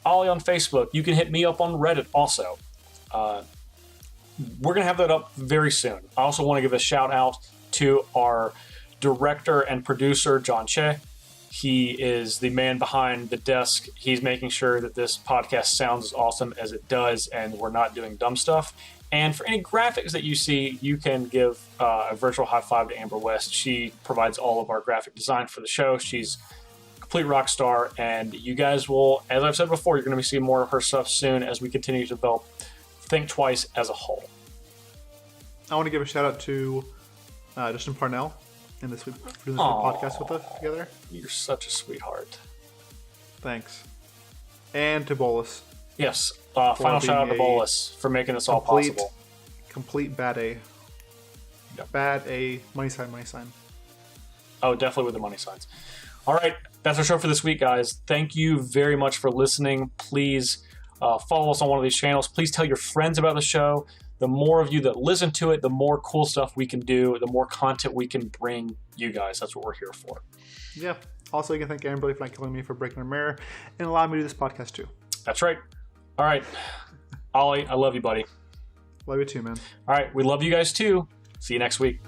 Ali on Facebook. You can hit me up on Reddit also. We're going to have that up very soon. I also want to give a shout out to our director and producer, John Choi. He is the man behind the desk. He's making sure that this podcast sounds as awesome as it does, and we're not doing dumb stuff. And for any graphics that you see, you can give a virtual high five to Amber West. She provides all of our graphic design for the show. She's a complete rock star, and you guys will, as I've said before, you're going to be seeing more of her stuff soon as we continue to develop Thinktwice as a whole. I want to give a shout out to Justin Parnell. And this week, doing this podcast with us together. You're such a sweetheart. Thanks. And to Bolas. Yes. Final shout out to Bolas for making this all possible. Complete bad A. Yep. Bad A. Money sign, money sign. Oh, definitely with the money signs. All right. That's our show for this week, guys. Thank you very much for listening. Please follow us on one of these channels. Please tell your friends about the show. The more of you that listen to it, the more cool stuff we can do, the more content we can bring you guys. That's what we're here for. Yeah. Also, you can thank Amber for not killing me for breaking her mirror and allowing me to do this podcast too. That's right. All right. Ollie, I love you, buddy. Love you too, man. All right. We love you guys too. See you next week.